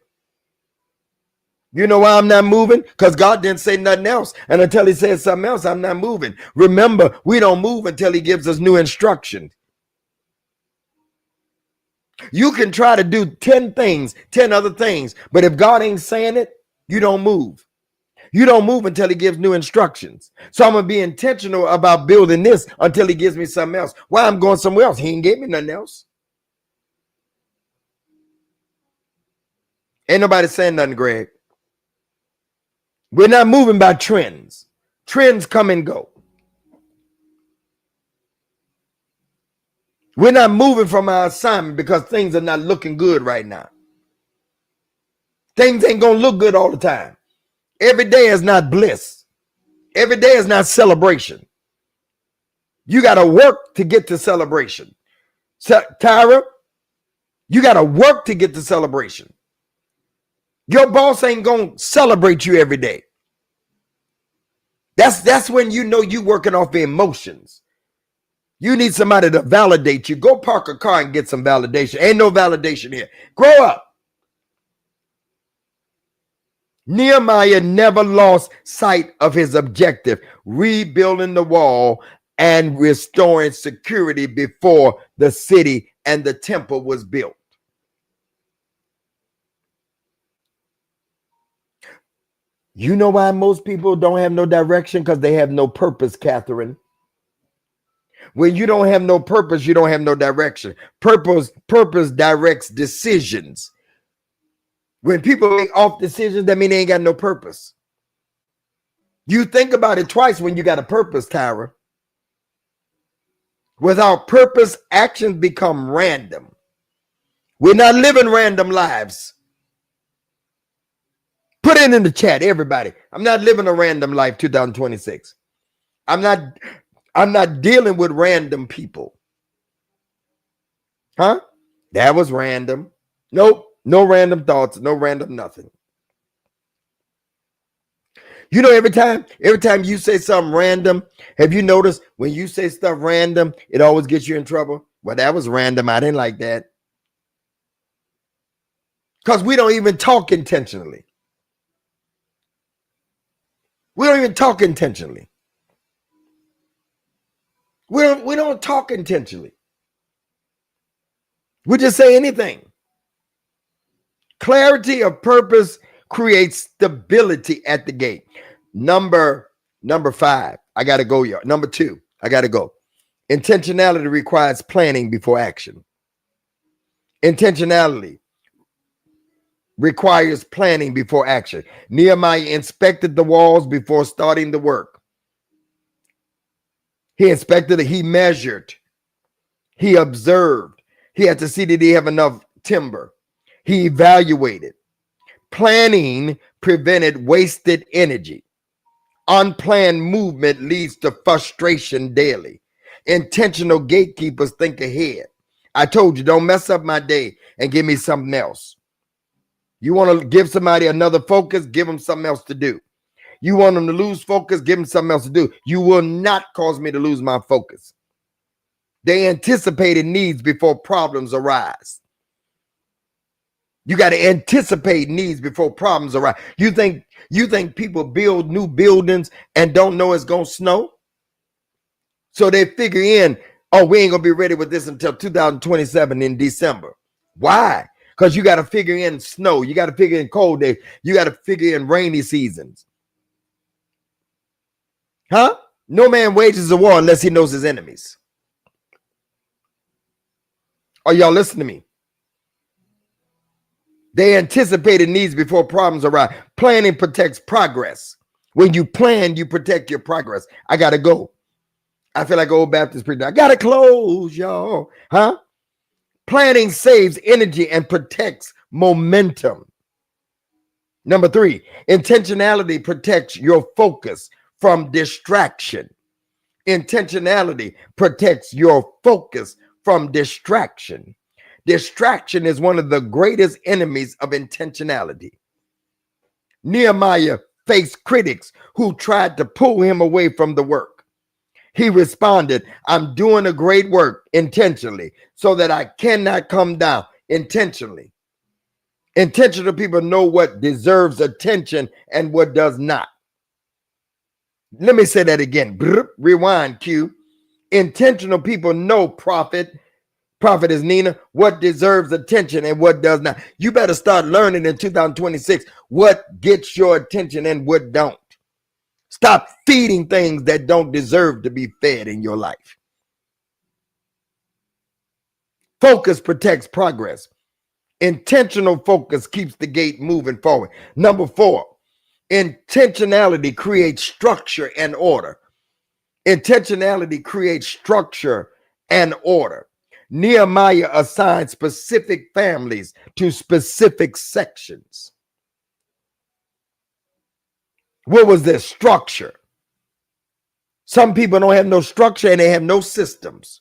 You know why I'm not moving? Because God didn't say nothing else. And until he says something else, I'm not moving. Remember, we don't move until he gives us new instructions. You can try to do 10 things, 10 other things, but if God ain't saying it, you don't move. You don't move until he gives new instructions. So I'm going to be intentional about building this until he gives me something else. Why I'm going somewhere else? He ain't gave me nothing else. Ain't nobody saying nothing, Greg. We're not moving by trends. Trends come and go. We're not moving from our assignment because things are not looking good right now. Things ain't going to look good all the time. Every day is not bliss. Every day is not celebration. You got to work to get to celebration. Tyra, you got to work to get to celebration. Your boss ain't going to celebrate you every day. That's when you know you working off the emotions. You need somebody to validate you. Go park a car and get some validation. Ain't no validation here. Grow up. Nehemiah never lost sight of his objective, rebuilding the wall and restoring security before the city and the temple was built. You know why most people don't have no direction? Because they have no purpose, Catherine. When you don't have no purpose, you don't have no direction. Purpose directs decisions. When people make off decisions, that means they ain't got no purpose. You think about it twice when you got a purpose, Tyra. Without purpose, actions become random. We're not living random lives. Put it in the chat, everybody. I'm not living a random life 2026. I'm not dealing with random people. Huh? That was random. Nope. No random thoughts. No random nothing. You know, every time you say something random, have you noticed when you say stuff random, it always gets you in trouble? Well, that was random. I didn't like that. Because we don't even talk intentionally. We don't even talk intentionally. We don't talk intentionally. We just say anything. Clarity of purpose creates stability at the gate. Number 5. I got to go, y'all. Number 2. I got to go. Intentionality requires planning before action. Intentionality requires planning before action. Nehemiah inspected the walls before starting the work. He inspected it. He measured. He observed. He had to see that he have enough timber. He evaluated. Planning prevented wasted energy. Unplanned movement leads to frustration daily. Intentional gatekeepers think ahead. I told you, don't mess up my day and give me something else. You want to give somebody another focus, give them something else to do. You want them to lose focus, give them something else to do. You will not cause me to lose my focus. They anticipated needs before problems arise. You got to anticipate needs before problems arise. You think people build new buildings and don't know it's going to snow? So they figure in, oh, we ain't going to be ready with this until 2027 in December. Why? Because you got to figure in snow. You got to figure in cold days. You got to figure in rainy seasons. Huh? No man wages a war unless he knows his enemies. Are y'all listening to me? They anticipated needs before problems arise. Planning protects progress. When you plan, you protect your progress. I got to go. I feel like old Baptist preacher. I got to close, y'all. Huh? Planning saves energy and protects momentum. Number 3, intentionality protects your focus from distraction. Intentionality protects your focus from distraction. Distraction is one of the greatest enemies of intentionality. Nehemiah faced critics who tried to pull him away from the work. He responded, I'm doing a great work intentionally so that I cannot come down intentionally. Intentional people know what deserves attention and what does not. Let me say that again. Rewind, Q. Intentional people know, Prophet is Nina, what deserves attention and what does not. You better start learning in 2026 what gets your attention and what don't. Stop feeding things that don't deserve to be fed in your life. Focus protects progress. Intentional focus keeps the gate moving forward. Number 4, intentionality creates structure and order. Intentionality creates structure and order. Nehemiah assigned specific families to specific sections. What was their structure? Some people don't have no structure and they have no systems.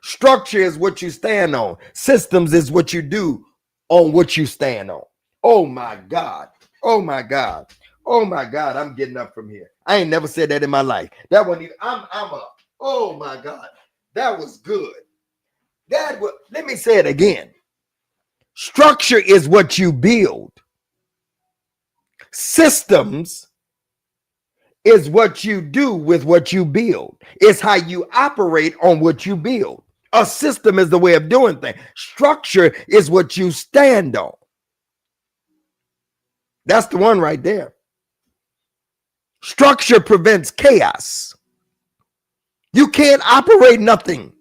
Structure is what you stand on. Systems is what you do on what you stand on. Oh my God. Oh my God. Oh my God. I'm getting up from here. I ain't never said that in my life. That one, I'm up. Oh my God. That was good. Let me say it again. Structure is what you build. Systems is what you do with what you build. It's how you operate on what you build. A system is the way of doing things. Structure is what you stand on. That's the one right there. Structure prevents chaos. You can't operate nothing.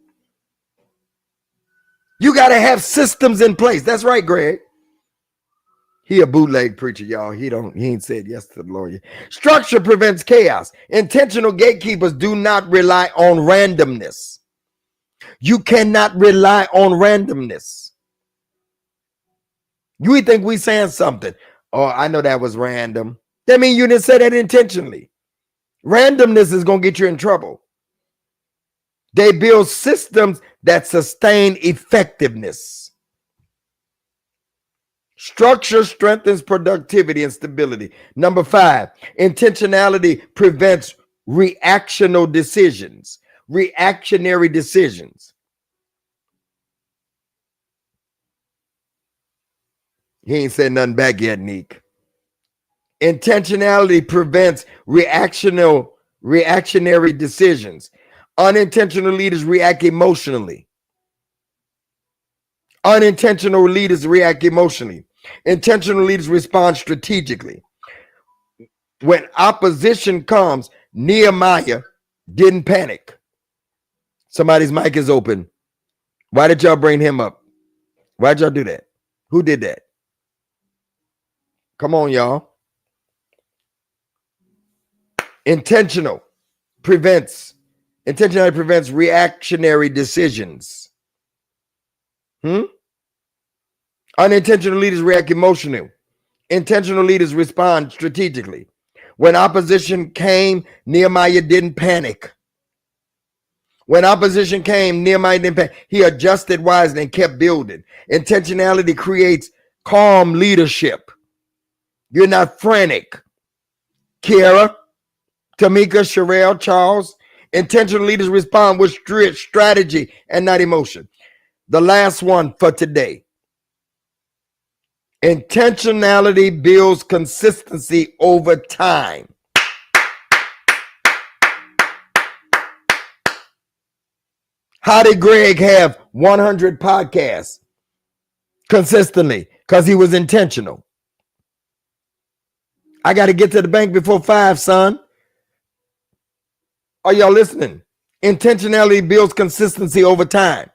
You got to have systems in place. That's right, Greg. He a bootleg preacher, y'all. He ain't said yes to the Lord yet. Structure prevents chaos. Intentional gatekeepers do not rely on randomness. You cannot rely on randomness. You think we saying something? Oh, I know that was random. That means you didn't say that intentionally. Randomness is going to get you in trouble. They build systems that sustain effectiveness. Structure strengthens productivity and stability. Number 5, intentionality prevents reactionary decisions. Reactionary decisions. He ain't said nothing back yet, Neek. Intentionality prevents reactionary decisions. Unintentional leaders react emotionally. Unintentional leaders react emotionally. Intentional leaders respond strategically. When opposition comes, Nehemiah didn't panic. Somebody's mic is open. Why did y'all bring him up? Why did y'all do that? Who did that? Come on, y'all. Intentionality prevents reactionary decisions. Unintentional leaders react emotionally. Intentional leaders respond strategically. When opposition came, Nehemiah didn't panic. When opposition came, Nehemiah didn't panic. He adjusted wisely and kept building. Intentionality creates calm leadership. You're not frantic. Kiara, Tamika, Sherelle, Charles. Intentional leaders respond with strategy and not emotion. The last one for today. Intentionality builds consistency over time. How did Greg have 100 podcasts consistently? Because he was intentional. I got to get to the bank before 5, son. Are y'all listening? Intentionality builds consistency over time.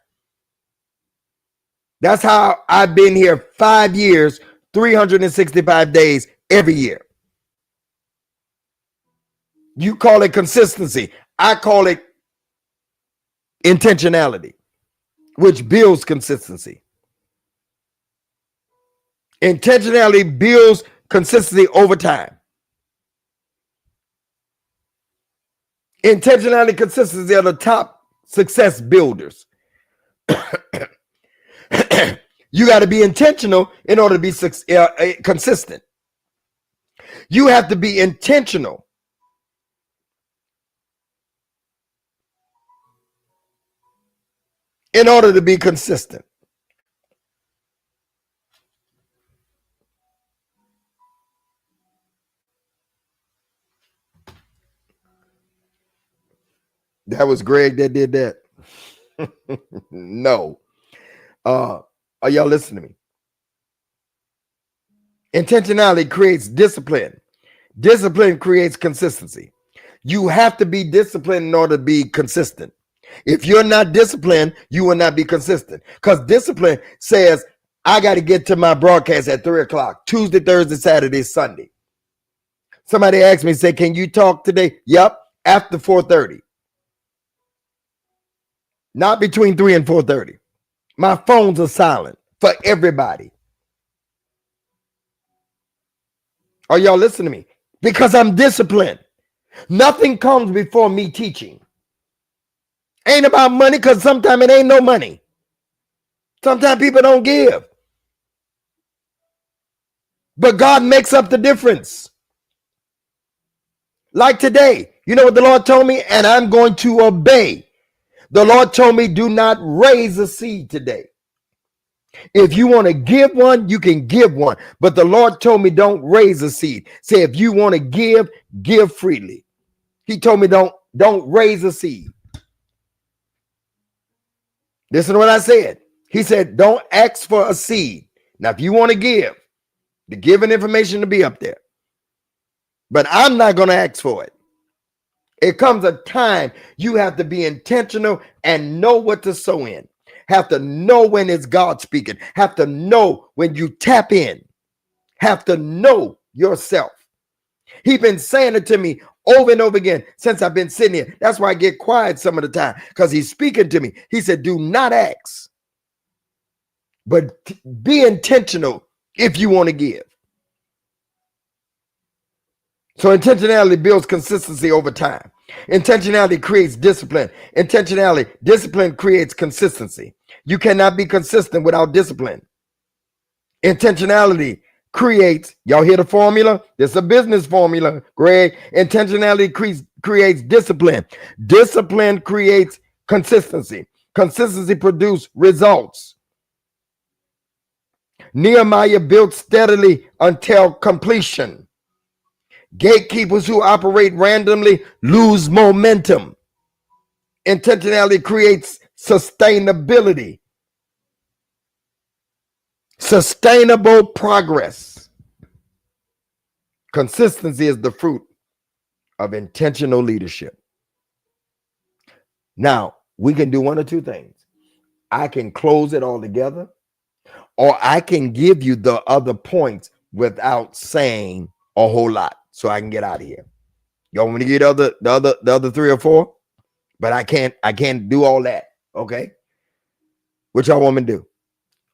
That's how I've been here 5 years, 365 days every year. You call it consistency. I call it intentionality, which builds consistency. Intentionality builds consistency over time. Intentionality and consistency are the top success builders. You got to be intentional in order to be consistent. You have to be intentional in order to be consistent. That was Greg that did that. No. Are y'all listening to me? Intentionality creates discipline. Discipline creates consistency. You have to be disciplined in order to be consistent. If you're not disciplined, you will not be consistent. Because discipline says, I got to get to my broadcast at 3 o'clock, Tuesday, Thursday, Saturday, Sunday. Somebody asked me, say, can you talk today? Yep, after 4:30. Not between 3 and 4:30. My phones are silent for everybody. Are y'all listening to me? Because I'm disciplined. Nothing comes before me teaching. Ain't about money, because sometimes it ain't no money. Sometimes people don't give. But God makes up the difference. Like today, you know what the Lord told me? And I'm going to obey. The Lord told me, do not raise a seed today. If you want to give one, you can give one. But the Lord told me, don't raise a seed. Say, if you want to give freely. He told me, don't raise a seed. Listen to what I said. He said, don't ask for a seed. Now, if you want to give, the giving information to be up there. But I'm not going to ask for it. It comes a time you have to be intentional and know what to sow in. Have to know when it's God speaking. Have to know when you tap in. Have to know yourself. He's been saying it to me over and over again since I've been sitting here. That's why I get quiet some of the time, because he's speaking to me. He said, do not ask, but be intentional if you want to give. So intentionality builds consistency over time. Intentionality creates discipline. Discipline creates consistency. You cannot be consistent without discipline. Intentionality creates, y'all hear the formula? This is a business formula, Greg. Intentionality creates discipline. Discipline creates consistency. Consistency produces results. Nehemiah built steadily until completion. Gatekeepers who operate randomly lose momentum. Intentionality creates sustainability. Sustainable progress. Consistency is the fruit of intentional leadership. Now, we can do one or two things. I can close it all together, or I can give you the other points without saying a whole lot so I can get out of here. Y'all want me to get the other 3 or 4? But I can't do all that. Okay. What y'all want me to do?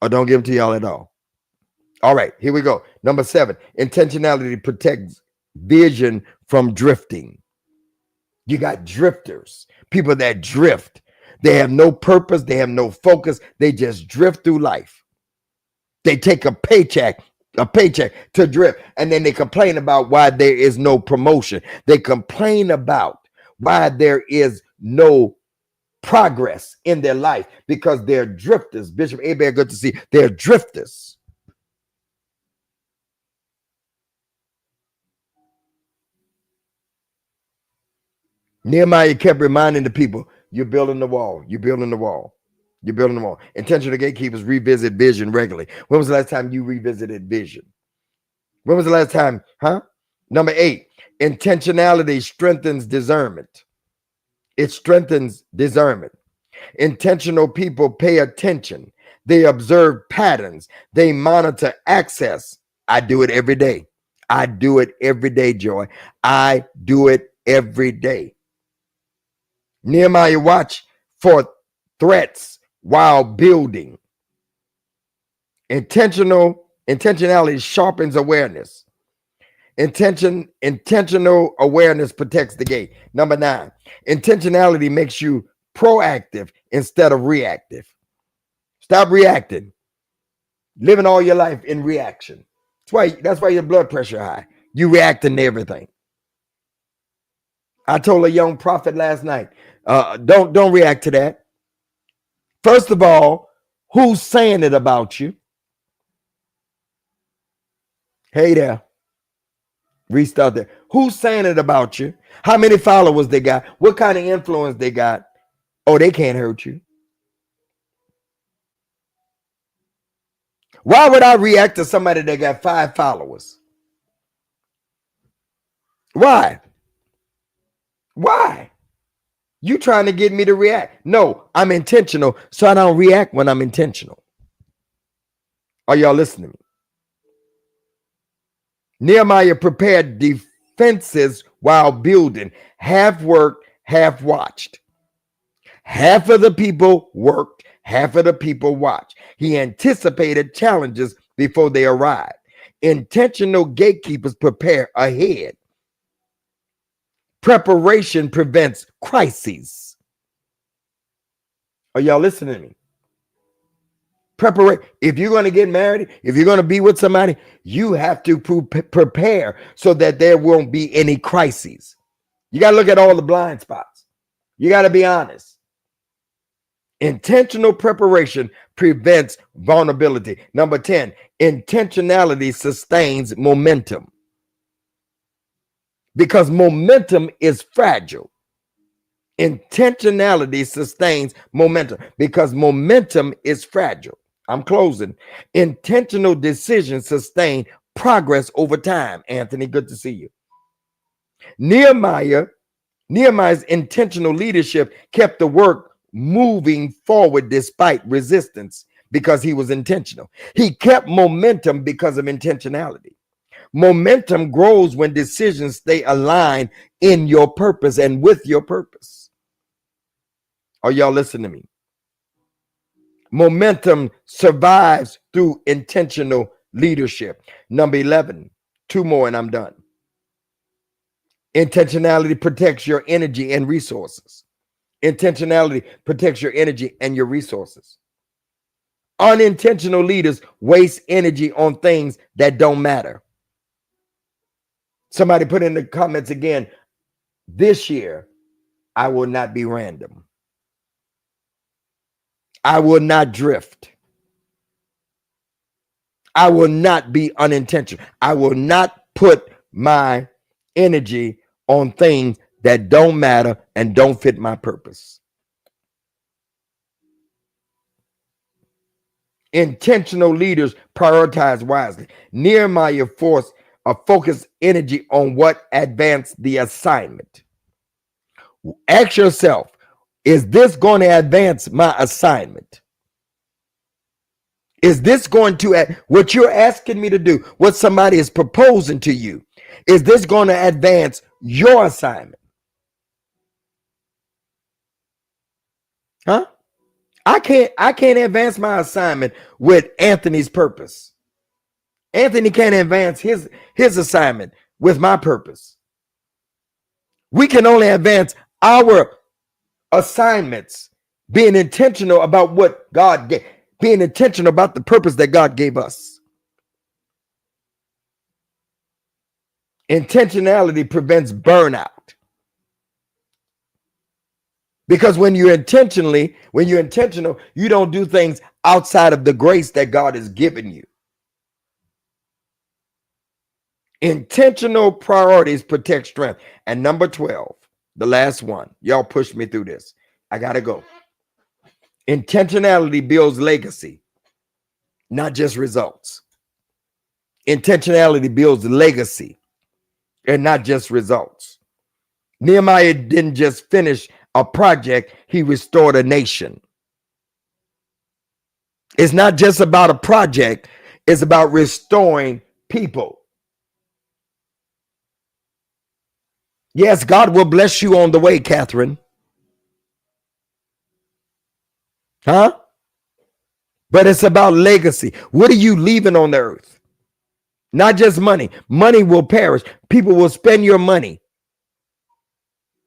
Or don't give them to y'all at all. All right, here we go. Number 7, intentionality protects vision from drifting. You got drifters, people that drift. They have no purpose. They have no focus. They just drift through life. They take a paycheck to drift, and then they complain about why there is no promotion. They complain about why there is no progress in their life because they're drifters. Bishop Abe, good to see. They're drifters. Nehemiah kept reminding the people, you're building the wall. You're building the wall. You're building the wall. Intentional gatekeepers revisit vision regularly. When was the last time you revisited vision? When was the last time? Number 8, intentionality strengthens discernment. It strengthens discernment. Intentional people pay attention. They observe patterns. They monitor access. I do it every day. I do it every day, Joy. I do it every day. Nehemiah watched for threats while building. Intentionality sharpens awareness. Intentional awareness protects the gate. Number 9, intentionality makes you proactive instead of reactive. Stop reacting. Living all your life in reaction. That's why your blood pressure high. You reacting to everything. I told a young prophet last night, don't react to that. First of all, who's saying it about you? Hey there. Restart there. Who's saying it about you? How many followers they got? What kind of influence they got? Oh, they can't hurt you. Why would I react to somebody that got 5 followers? Why? Why? You trying to get me to react? No, I'm intentional, so I don't react when I'm intentional. Are y'all listening to me? Nehemiah prepared defenses while building, half worked, half watched. Half of the people worked, half of the people watched. He anticipated challenges before they arrived. Intentional gatekeepers prepare ahead. Preparation prevents crises. Are y'all listening to me? Preparation. If you're going to get married, if you're going to be with somebody, you have to prepare so that there won't be any crises. You got to look at all the blind spots. You got to be honest. Intentional preparation prevents vulnerability. Number 10, intentionality sustains momentum. Because momentum is fragile. Intentionality sustains momentum because momentum is fragile. I'm closing. Intentional decisions sustain progress over time. Anthony, good to see you. Nehemiah's intentional leadership kept the work moving forward despite resistance because he was intentional. He kept momentum because of intentionality. Momentum grows when decisions stay aligned in your purpose and with your purpose. Are y'all listening to me? Momentum survives through intentional leadership. Number 11, two more and I'm done. Intentionality protects your energy and resources. Intentionality protects your energy and your resources. Unintentional leaders waste energy on things that don't matter. Somebody put in the comments again, this year, I will not be random. I will not drift. I will not be unintentional. I will not put my energy on things that don't matter and don't fit my purpose. Intentional leaders prioritize wisely. Nehemiah forced a focused energy on what advanced the assignment. Ask yourself, is this going to advance my assignment? Is this going to, what you're asking me to do, what somebody is proposing to you, is this going to advance your assignment? Huh? I can't advance my assignment with Anthony's purpose. Anthony can't advance his assignment with my purpose. We can only advance our assignments being intentional about what God gave, being intentional about the purpose that God gave us. Intentionality prevents burnout. Because when you're intentional, you don't do things outside of the grace that God has given you. Intentional priorities protect strength. And number 12, the last one. Y'all pushed me through this. I got to go. Intentionality builds legacy, not just results. Intentionality builds legacy and not just results. Nehemiah didn't just finish a project, he restored a nation. It's not just about a project, it's about restoring people. Yes, God will bless you on the way, Catherine. Huh? But it's about legacy. What are you leaving on the earth? Not just money. Money will perish. People will spend your money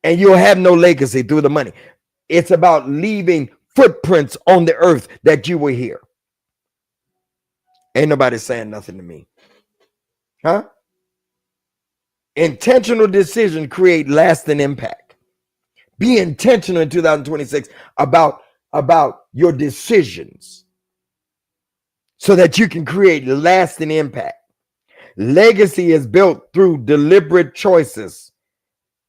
and you'll have no legacy through the money. It's about leaving footprints on the earth that you were here. Ain't nobody saying nothing to me. Huh? Intentional decisions create lasting impact. Be intentional in 2026 about your decisions so that you can create lasting impact. Legacy is built through deliberate choices,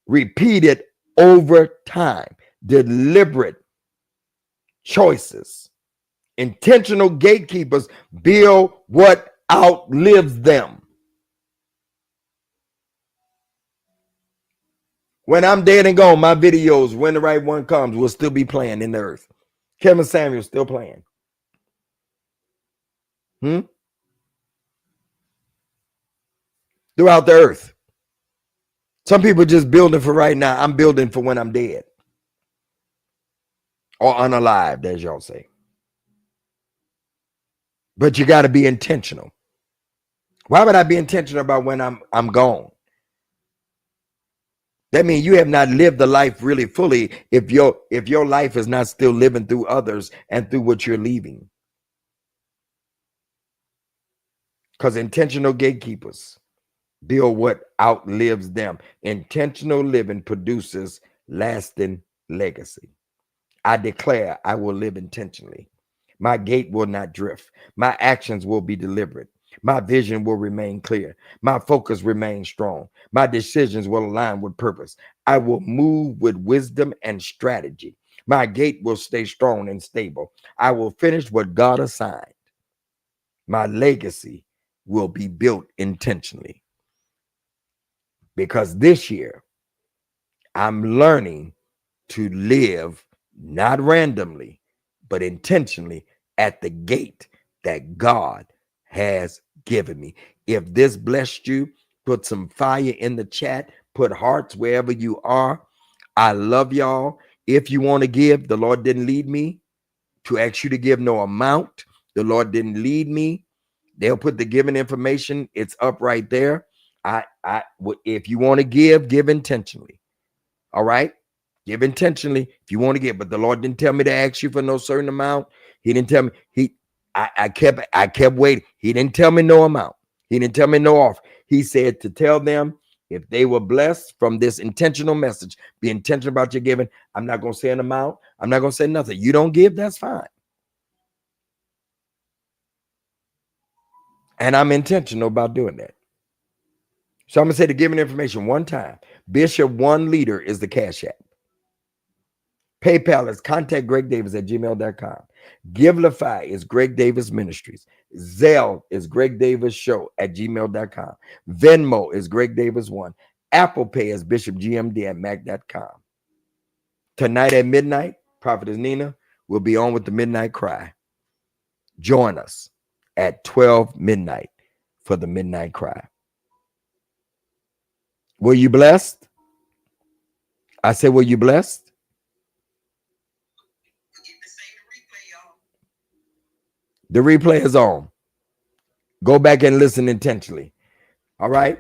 repeated over time. Deliberate choices. Intentional gatekeepers build what outlives them. When I'm dead and gone, my videos, when the right one comes, will still be playing in the earth. Kevin Samuel still playing. Throughout the earth. Some people just building for right now. I'm building for when I'm dead. Or unalived, as y'all say. But you got to be intentional. Why would I be intentional about when I'm gone? That means you have not lived the life really fully if your life is not still living through others and through what you're leaving. Because intentional gatekeepers build what outlives them. Intentional living produces lasting legacy. I declare I will live intentionally. My gate will not drift. My actions will be deliberate. My vision will remain clear. My focus remains strong. My decisions will align with purpose. I will move with wisdom and strategy. My gate will stay strong and stable. I will finish what God assigned. My legacy will be built intentionally. Because this year, I'm learning to live not randomly, but intentionally at the gate that God has given me. If this blessed you, put some fire in the chat, put hearts wherever you are. I love y'all. If you want to give, the Lord didn't lead me to ask you to give no amount. The Lord didn't lead me. They'll put the giving information. It's up right there. If you want to give intentionally. All right. Give intentionally if you want to give, but the Lord didn't tell me to ask you for no certain amount. He didn't tell me. I kept waiting. He didn't tell me no amount. He didn't tell me no offer. He said to tell them if they were blessed from this intentional message, be intentional about your giving. I'm not going to say an amount. I'm not going to say nothing. You don't give, that's fine. And I'm intentional about doing that. So I'm going to say the giving information one time. Bishop One Leader is the Cash App. PayPal is contact gregdavis@gmail.com. Givelify is Greg Davis Ministries. Zelle is Greg Davis Show @gmail.com. Venmo is Greg Davis 1. Apple Pay is Bishop GMD @mac.com. Tonight at midnight, Prophetess Nina will be on with the Midnight Cry. Join us at 12 midnight for the Midnight Cry. Were you blessed? I said, were you blessed? The replay is on. Go back and listen intentionally. All right.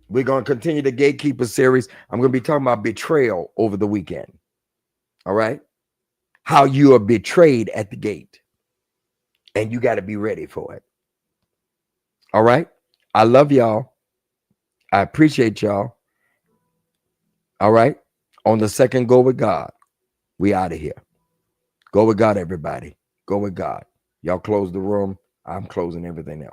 We're going to continue the Gatekeeper series. I'm going to be talking about betrayal over the weekend. All right. How you are betrayed at the gate. And you got to be ready for it. All right. I love y'all. I appreciate y'all. All right. On the second Go With God, we out of here. Go with God, everybody. Go with God. Y'all close the room. I'm closing everything else.